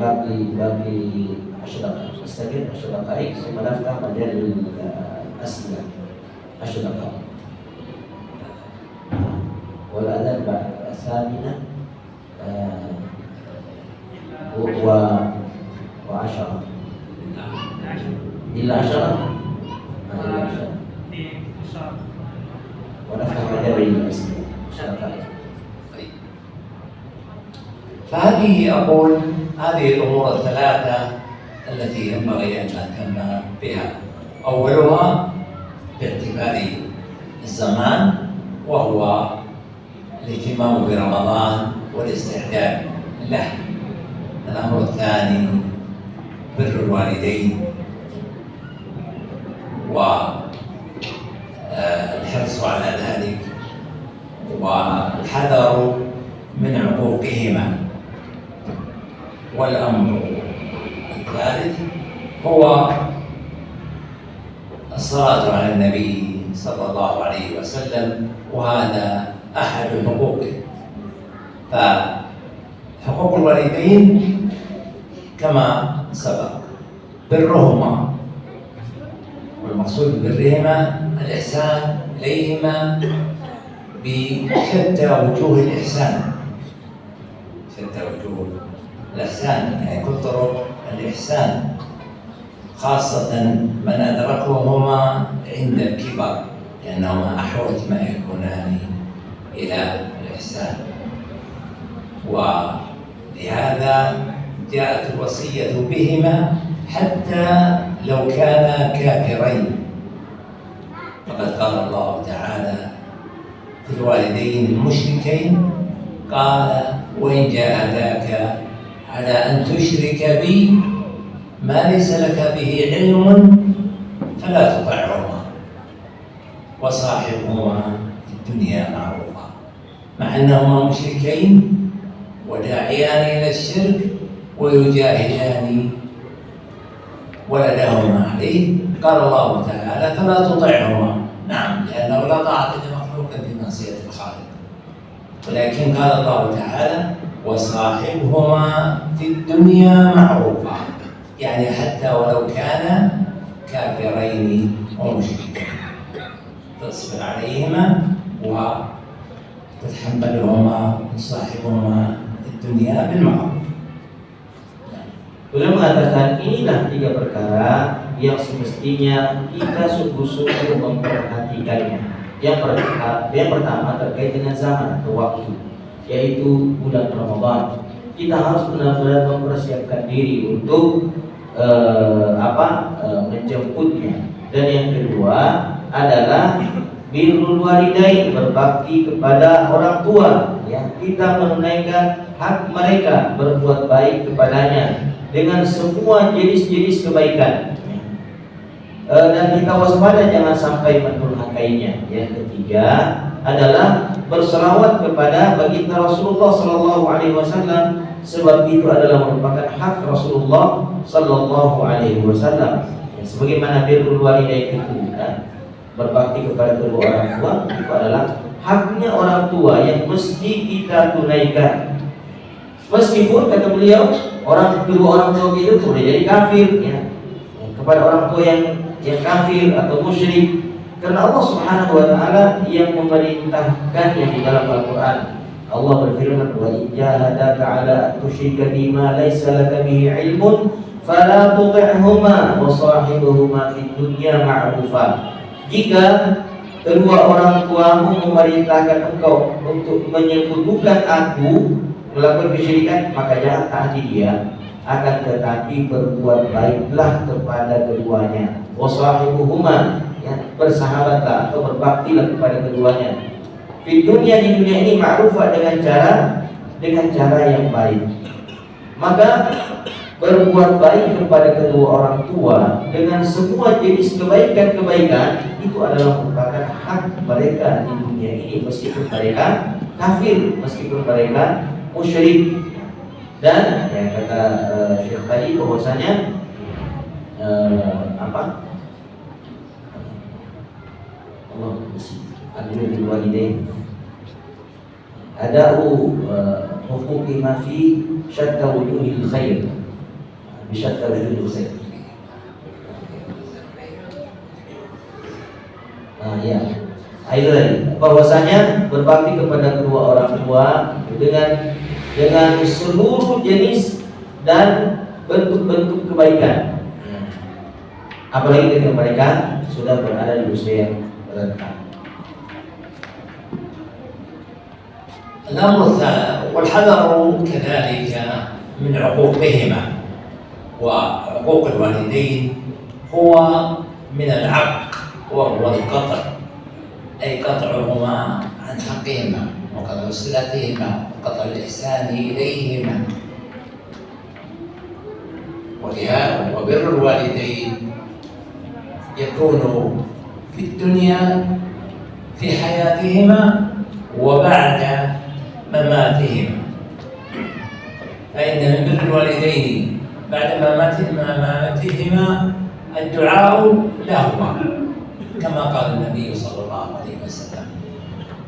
باقي أشرطة استمر أشرطة ثم نفتح مجال الأسئلة أشرطة والأذان بعد الثامنة وعشرة إلا عشرة ونفتح مجال الأسئلة أشرطة. فهذه أقول هذه الأمور الثلاثة التي ينبغي أن نهتم بها. أولها باعتبار الزمان وهو الاهتمام برمضان والاستعداد له. الأمر الثاني بر الوالدين والحرص على ذلك والحذر من عقوقهما. والأمر الثالث هو الصلاة على النبي صلى الله عليه وسلم، وهذا أحد حقوقه. فحقوق الوالدين كما سبق برهما، والمقصود ببرهما الإحسان إليهما بشتى وجوه الإحسان، شتى وجوه الإحسان يعني كل طرق الإحسان، خاصة من أدركهما عند الكبر لأنهما أحوج ما يكونان إلى الإحسان. ولهذا جاءت الوصية بهما حتى لو كانا كافرين، فقد قال الله تعالى في الوالدين المشركين قال وإن جاهداك على أن تشرك بي ما ليس لك به علم فلا تطعهما وصاحبهما في الدنيا معروفا. مع أنهما مشركين وداعيان إلى الشرك ويجاهدان ولدهما عليه. قال الله تعالى: فلا تطعهما. نعم، لأنه لا طاعة لمخلوق في معصية الخالق. ولكن قال الله تعالى: وصاحبهما في الدنيا معروفا، يعني حتى ولو كان كافرين ومشركين تصبر عليهما وتتحملهما وتصاحبهما في الدنيا بالمعروف. Beliau mengatakan inilah 3 perkara yang semestinya kita sungguh-sungguh memperhatikannya. Yang pertama terkait dengan zaman atau waktu, yaitu bulan Ramadan. Kita harus benar-benar mempersiapkan diri untuk menjemputnya. Dan yang kedua adalah birrul walidain, berbakti kepada orang tua. Ya, kita menunaikan hak mereka, berbuat baik kepadanya dengan semua jenis-jenis kebaikan. Dan kita waspada jangan sampai mendurhakainya. Yang ketiga adalah berselawat kepada baginda Rasulullah sallallahu alaihi wasallam, sebab itu adalah merupakan hak Rasulullah sallallahu alaihi wasallam. Sebagaimana birrul walidain itu berbakti kepada kedua orang tua, itu adalah haknya orang tua yang mesti kita tunaikan. Meskipun kata beliau kedua orang tua itu boleh jadi kafir, ya, kepada orang tua yang kafir atau musyrik, karena Allah Subhanahu wa taala yang memerintahkan yang di dalam Al-Qur'an. Allah berfirman: "Wa in jahadaka 'ala an tusyrika bima laysa laka bihi 'ilmun fala tuti'huma wa sahibuhuma fid dunya ma'rufa." Jika kedua orang tuamu memerintahkan engkau untuk menyekutukan aku, melakukan kesyirikan, maka jangan taati dia, akan tetapi berbuat baiklah kepada keduanya. Wasahibuhuma, ya, bersahabatlah atau berbaktilah kepada keduanya. Di dunia ini ma'rufah, dengan cara yang baik. Maka berbuat baik kepada kedua orang tua dengan semua jenis kebaikan itu adalah merupakan hak mereka di dunia ini, meskipun mereka kafir, meskipun mereka musyrik. Dan yang kata Syekh tadi bahwasanya Allah adil walidain ada'u huquqi ma fi syatta wujuhil khair, bisyatta wujuhil khair. Ya, itu tadi bahwasanya berbakti kepada kedua orang tua dengan seluruh jenis dan bentuk-bentuk kebaikan, apalagi ketika mereka sudah berada di usia yang renta. الأمر الثاني والحذر كذلك من عقوقهما، وعقوق الوالدين هو من العق وهو القطع، أي قطعهما عن حقهما وقطع صلتهما وقطع الإحسان إليهما. وبر الوالدين يكون في الدنيا في حياتهما وبعد مماتهما، فإن من بر الوالدين بعد مماتهما الدعاء لهما، كما قال النبي صلى الله عليه وسلم: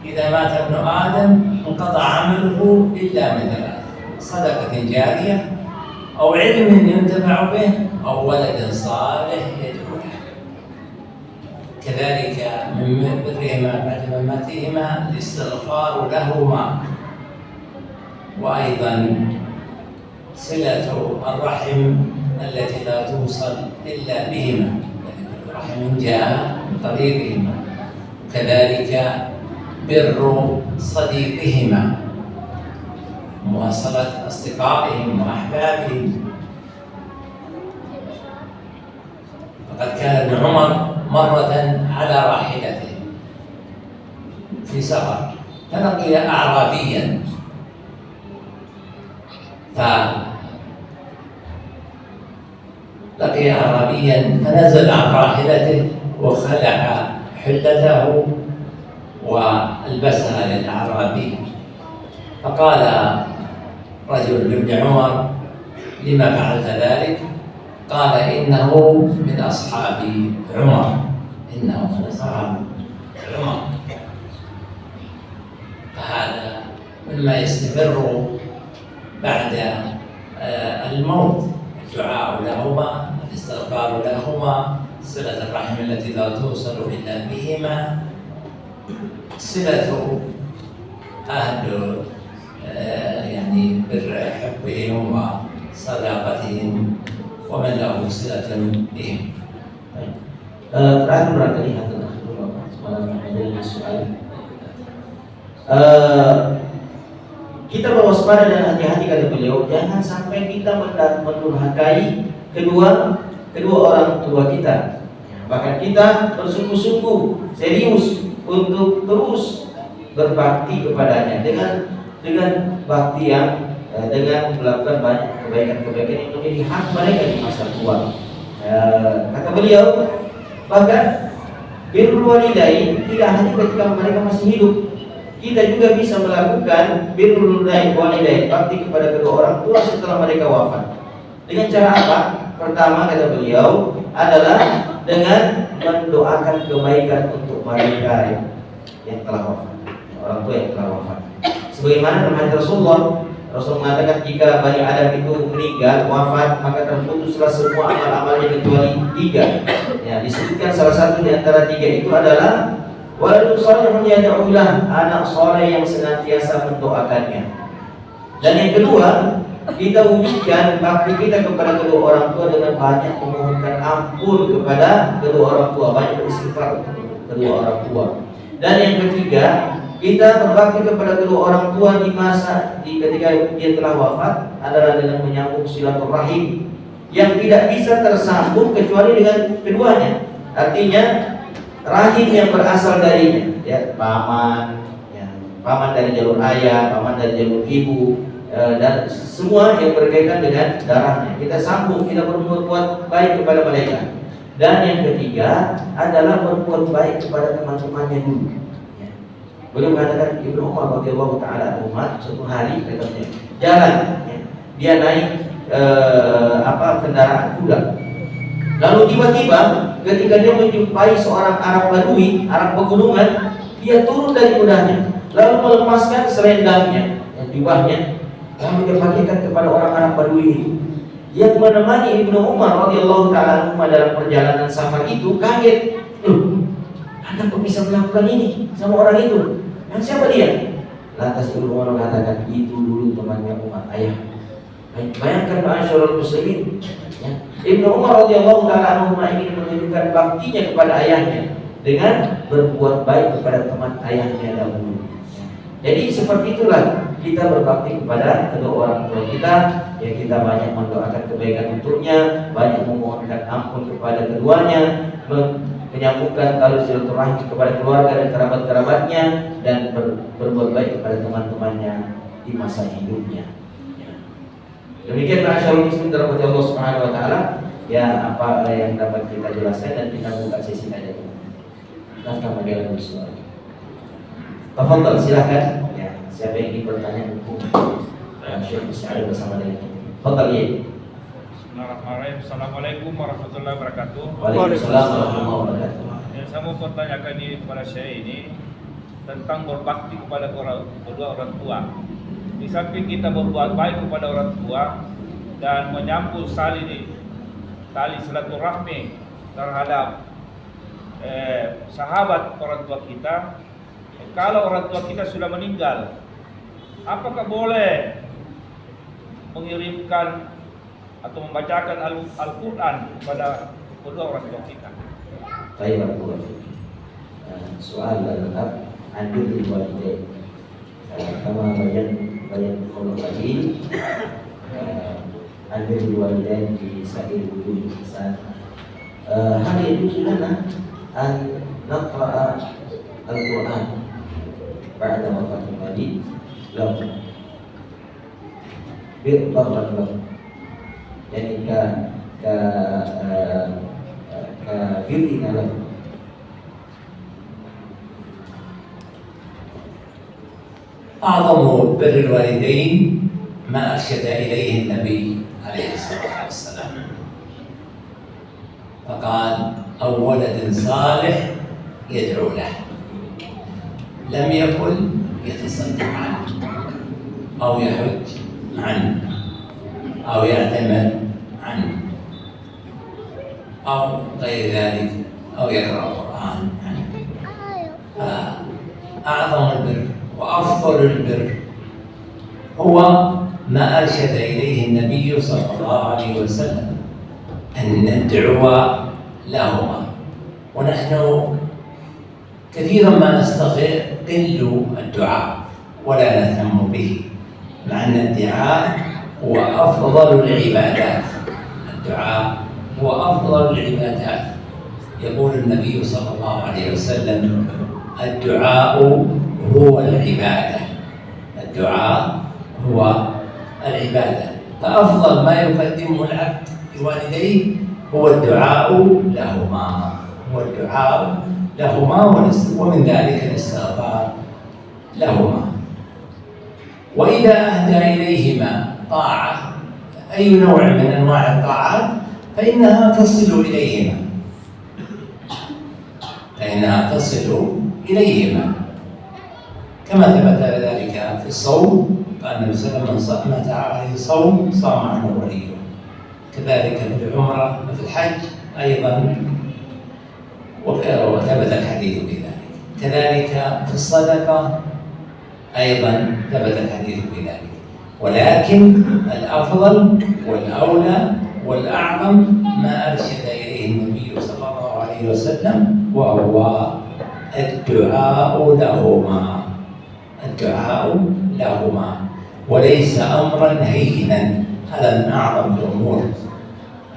إذا مات ابن آدم انقطع عمله إلا من 3: صدقة جارية أو علم ينتفع به أو ولد صالح يدعو له. كذلك من برهما بعد مماتهما الاستغفار لهما، وأيضا صلة الرحم التي لا توصل إلا بهما، الرحم جاء من طريقهما. كذلك بر صديقهما، مواصلة أصدقائهم وأحبابهم. فقد كان ابن عمر مرة على راحلته في سفر فلقي أعرابيا، فنزل عن راحلته وخلع حلته وألبسها للأعرابي فقال رجل لابن عمر: لما فعلت ذلك؟ قال: إنه من أصحاب عمر، إنه من أصحاب عمر. فهذا مما يستمر بعد الموت، الدعاء لهما، الاستغفار لهما، صلة الرحم التي لا توصل إلا بهما، صلة أهل يعني بر حبهم وصداقتهم ومن له صلة بهم. Terakhir barangkali semalam ada soal. Kita berwaspada dan hati-hati, kata beliau, jangan sampai kita mendurhakai kedua orang tua kita. Bahkan kita bersungguh-sungguh serius untuk terus berbakti kepadanya dengan bakti yang dengan melakukan banyak kebaikan-kebaikan yang menjadi hak mereka di masa tua. Kata beliau, bahkan birrul walidain tidak hanya ketika mereka masih hidup, kita juga bisa melakukan birrul walidain, bakti kepada kedua orang tua setelah mereka wafat. Dengan cara apa? Pertama, kata beliau, adalah dengan mendoakan kebaikan untuk mereka yang telah wafat, orang tua yang telah wafat. Sebagaimana dalam hadis Rasul mengatakan, jika Bani Adam itu meninggal, wafat, maka terputuslah semua amal-amalnya kecuali 3. Ya, disebutkan salah satu di antara 3 itu adalah waladun shalihun yad'u lahu, anak soleh yang senantiasa mendoakannya. Dan yang kedua, kita wujudkan bakti kita kepada kedua orang tua dengan banyak memohonkan ampun kepada kedua orang tua, banyak beristighfar untuk kedua orang tua. Dan yang ketiga, kita berbakti kepada kedua orang tua ketika dia telah wafat adalah dengan menyambung silaturahim yang tidak bisa tersambung kecuali dengan keduanya. Artinya rahim yang berasal darinya, ya, paman dari jalur ayah, paman dari jalur ibu, dan semua yang berkaitan dengan darahnya. Kita sambung, kita berbuat baik kepada mereka. Dan yang ketiga adalah berbuat baik kepada teman-temannya dulu. Beliau mengatakan, Ibnu Umar radhiyallahu taala anhu, suatu hari katanya jalan, ya, dia naik kendaraan kuda. Lalu tiba-tiba ketika dia menjumpai seorang Arab Badui, Arab pegunungan, dia turun dari kudanya, lalu melepaskan selendangnya, jubahnya, lalu dia bagikan kepada orang Arab Badui itu. Yang menemani Ibnu Umar radhiyallahu taala anhu dalam perjalanan safar itu kaget, Anda kok bisa melakukan ini sama orang itu? Yang siapa dia? Lantas Ibnu Umar mengatakan, itu dulu temannya Umar, ayah. Bayangkan ma'asyiral muslimin, ya. Ibnu Umar radhiyallahu taala anhu ingin menunjukkan baktinya kepada ayahnya dengan berbuat baik kepada teman ayahnya dahulu. Jadi seperti itulah kita berbakti kepada kedua orang tua kita, ya, kita banyak mendoakan kebaikan untuknya, banyak memohonkan ampun kepada keduanya, menyambungkan tali silaturahmi kepada keluarga dan kerabat-kerabatnya, dan berbuat baik kepada teman-temannya di masa hidupnya. Demikian ma'asyiral muslimin dirahmati Allah Subhanahu wa taala, ya, apa yang dapat kita jelaskan, dan kita buka sesi tanya jawab. Kita mengenai soal. Tafadhal, silakan. Ya, siapa yang ingin bertanya untuk Syekh Mus'ad bersama dengan kita. Tafadhal, ya. Bismillahirrahmanirrahim. Assalamualaikum warahmatullahi wabarakatuh. Waalaikumsalam warahmatullahi wabarakatuh. Yang saya mau pertanyakan ini kepada Syekh ini tentang berbakti kepada kedua orang tua. Di samping kita berbuat baik kepada orang tua dan menyambung tali silaturahmi terhadap sahabat orang tua kita, kalau orang tua kita sudah meninggal, apakah boleh mengirimkan atau membacakan Al-Quran kepada kedua orang tua kita? Baik, soal lengkap anjur walidain. Kama bayan kalau tadi anjur walidain di sa'ir wujud insan. Hal itu lana an naqra'a Al-Quran ba'da wafatil walid lahum bi'dharran lahum, yani ka birrina lahum. أعظم بر الوالدين ما أرشد إليه النبي عليه الصلاة والسلام، فقال: أو ولد صالح يدعو له. لم يقل يتصدق عنه أو يحج عنه أو يعتمد عنه أو غير ذلك أو يقرأ القرآن عنه. أعظم البر وأفضل البر هو ما أرشد إليه النبي صلى الله عليه وسلم، أن ندعو لهما. ونحن كثيرا ما نستغل الدعاء ولا نهتم به، مع أن الدعاء هو أفضل العبادات. الدعاء هو أفضل العبادات. يقول النبي صلى الله عليه وسلم: الدعاء هو العبادة. الدعاء هو العبادة، فأفضل ما يقدمه العبد لوالديه هو الدعاء لهما، هو الدعاء لهما، ومن ذلك الاستغفار لهما. وإذا أهدى إليهما طاعة، أي نوع من أنواع الطاعات، فإنها تصل إليهما، كما ثبت ذلك في الصوم، قال النبي صلى الله عليه وسلم: من مات عليه صوم صام عنه وليه. كذلك في العمرة وفي الحج أيضا، وثبت الحديث بذلك. كذلك في الصدقة أيضا ثبت الحديث بذلك. ولكن الأفضل والأولى والأعظم ما أرشد إليه النبي صلى الله عليه وسلم، وهو الدعاء لهما. الدعاء لهما، وليس أمرا هينا، هذا من أعظم الأمور،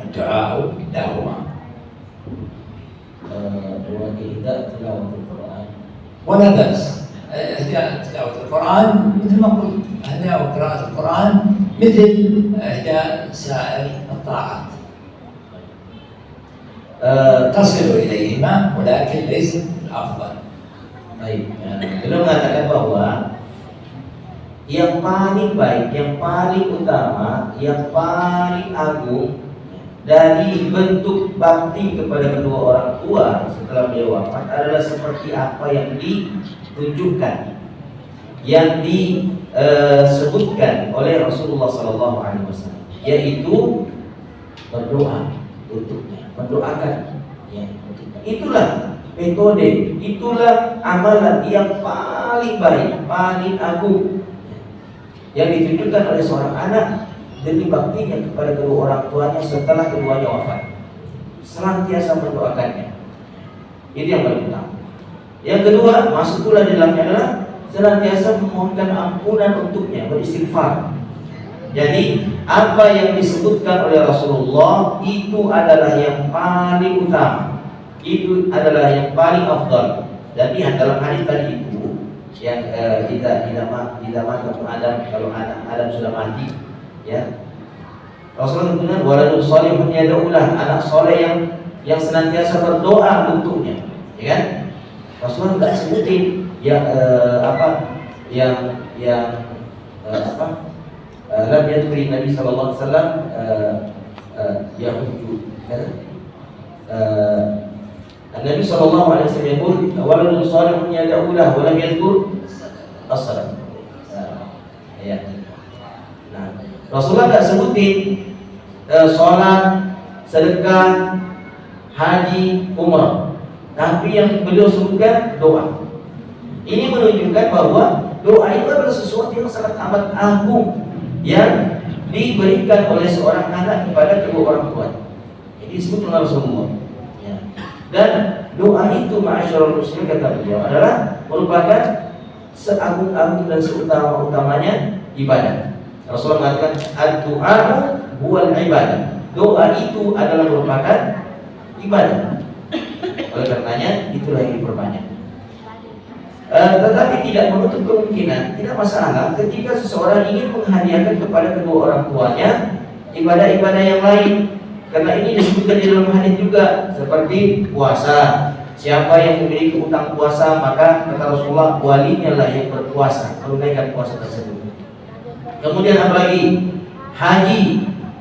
الدعاء لهما. وإهداء تلاوة القرآن ولا بأس. إهداء تلاوة القرآن مثل ما قلت، إهداء قراءة القرآن مثل إهداء سائر الطاعات، تصل إليهما ولكن ليست الأفضل. Baik, beliau mengatakan bahwa yang paling baik, yang paling utama, yang paling agung dari bentuk bakti kepada kedua orang tua setelah beliau wafat adalah seperti apa yang ditunjukkan, yang disebutkan oleh Rasulullah SAW, yaitu berdoa untuknya, mendoakan. Ya, itulah metode, itulah amalan yang paling baik, paling agung yang ditunjukkan oleh seorang anak demi baktinya kepada kedua orang tuanya setelah keduanya wafat. Senantiasa mendoakannya. Itu yang paling utama. Yang kedua, masuk pula di dalamnya adalah senantiasa memohonkan ampunan untuknya, beristighfar. Jadi apa yang disebutkan oleh Rasulullah itu adalah yang paling utama, itu adalah yang paling afdal. Jadi dalam hadis tadi itu yang tidak mati Adam, kalau Adam sudah mati, ya, Rasulullah berkata, waladun shalihun yad'ulah, anak soleh yang senantiasa berdoa untuknya, ya kan? Rasulullah tidak sebutin lam yadkuri Nabi sallallahu alaihi wasallam yahujju Nabi sallallahu alaihi wasallam yaqul waladun shalihun yad'ulah wa lam yadhkur as-salat. Ya. Nah, Rasulullah tidak sebutin sholat, sedekah, haji, umrah, tapi yang beliau sebutkan doa. Ini menunjukkan bahwa doa itu adalah sesuatu yang sangat amat agung yang diberikan oleh seorang anak kepada kedua orang tua. Ini disebut oleh Rasulullah. Ya. Dan doa itu, ma'asyiral muslimin, kata beliau, adalah merupakan seagung-agung dan seutama-utamanya ibadah. Rasulullah mengatakan ad-du'a'u huwal ibadah. Doa itu adalah merupakan ibadah. Oleh karenanya itulah yang diperbanyak. Tetapi tidak menutup kemungkinan, tidak masalah ketika seseorang ingin menghadiahkan kepada kedua orang tuanya ibadah-ibadah yang lain. Karena ini disebutkan di dalam hadis juga, seperti puasa, Siapa yang memiliki utang puasa, maka kata Rasulullah walinya lah yang berpuasa, menunaikan puasa tersebut. Kemudian apalagi haji,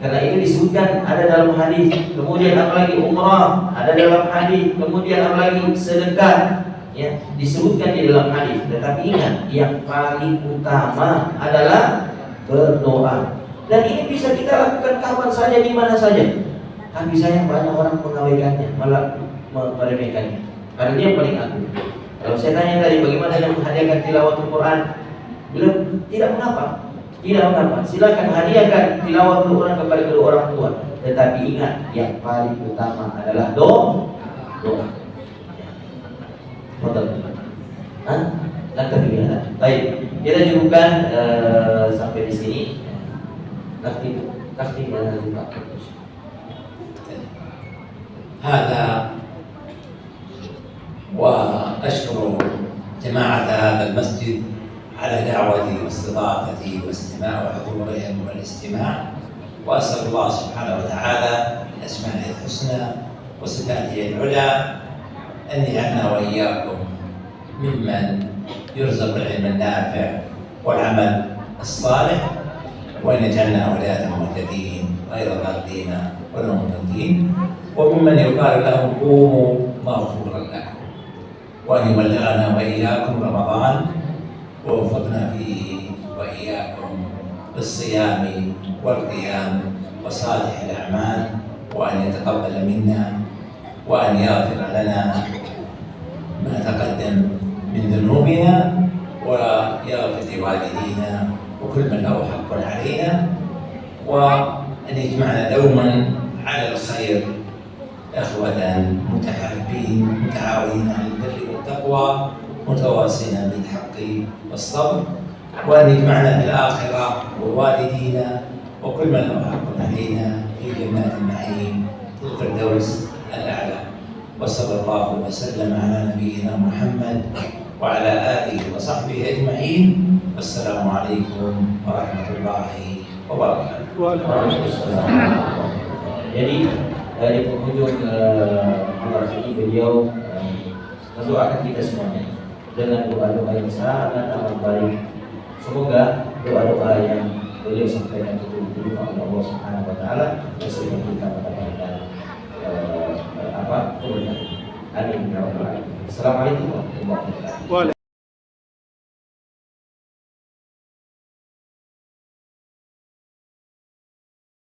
karena itu disebutkan ada dalam hadis. Kemudian apalagi umrah, ada dalam hadis. Kemudian apalagi sedekah, ya, disebutkan di dalam hadis. Tetapi ingat, yang paling utama adalah berdoa. Dan ini bisa kita lakukan kapan saja, di mana saja. Tapi sayang banyak orang mengabaikannya, malah meremehkannya. Karena dia yang paling agung. Kalau saya tanya tadi bagaimana yang menghadiahkan tilawatul Quran, belum, tidak mengapa. Tidak mengapa. Silakan hadiahkan tilawatul Quran kepada kedua orang tua. Tetapi ingat, yang paling utama adalah doa. Betul. Nanti gimana? Baik, kita cukupkan sampai di sini. Nanti mana juga. هذا وأشكر جماعة هذا المسجد على دعوتي واستضافتي واستماع وحضورهم والاستماع، وأسأل الله سبحانه وتعالى بأسمائه الحسنى وصفاته العلى أن يجعلنا وإياكم ممن يرزق العلم النافع والعمل الصالح، وأن يجعلنا ولاة مهتدين غير ضالين ولا مضلين، وممن يقال لهم قوموا مغفورا لكم، وأن يبلغنا وإياكم رمضان ووفقنا فيه وإياكم بالصيام والقيام وصالح الأعمال، وأن يتقبل منا وأن يغفر لنا ما تقدم من ذنوبنا ويغفر لوالدينا وكل من له حق علينا، وأن يجمعنا دوما على الخير إخوة متحابين متعاونين على البر والتقوى متواصين بالحق والصبر، وأن يجمعنا في الآخرة ووالدينا وكل من له حق علينا في جنات النعيم في الفردوس الأعلى. وصلى الله وسلم على نبينا محمد وعلى آله وصحبه أجمعين، والسلام عليكم ورحمة الله وبركاته. Jadi dari penghujung malam ini beliau mendoakan kita semuanya dengan doa-doa yang sangat amat baik. Semoga doa-doa yang beliau sampaikan itu diterima oleh Allah Subhanahu wa taala dan sehingga kita mendapatkan keberkahan. Amin ya rabbal alamin. Assalamualaikum warahmatullahi wabarakatuh.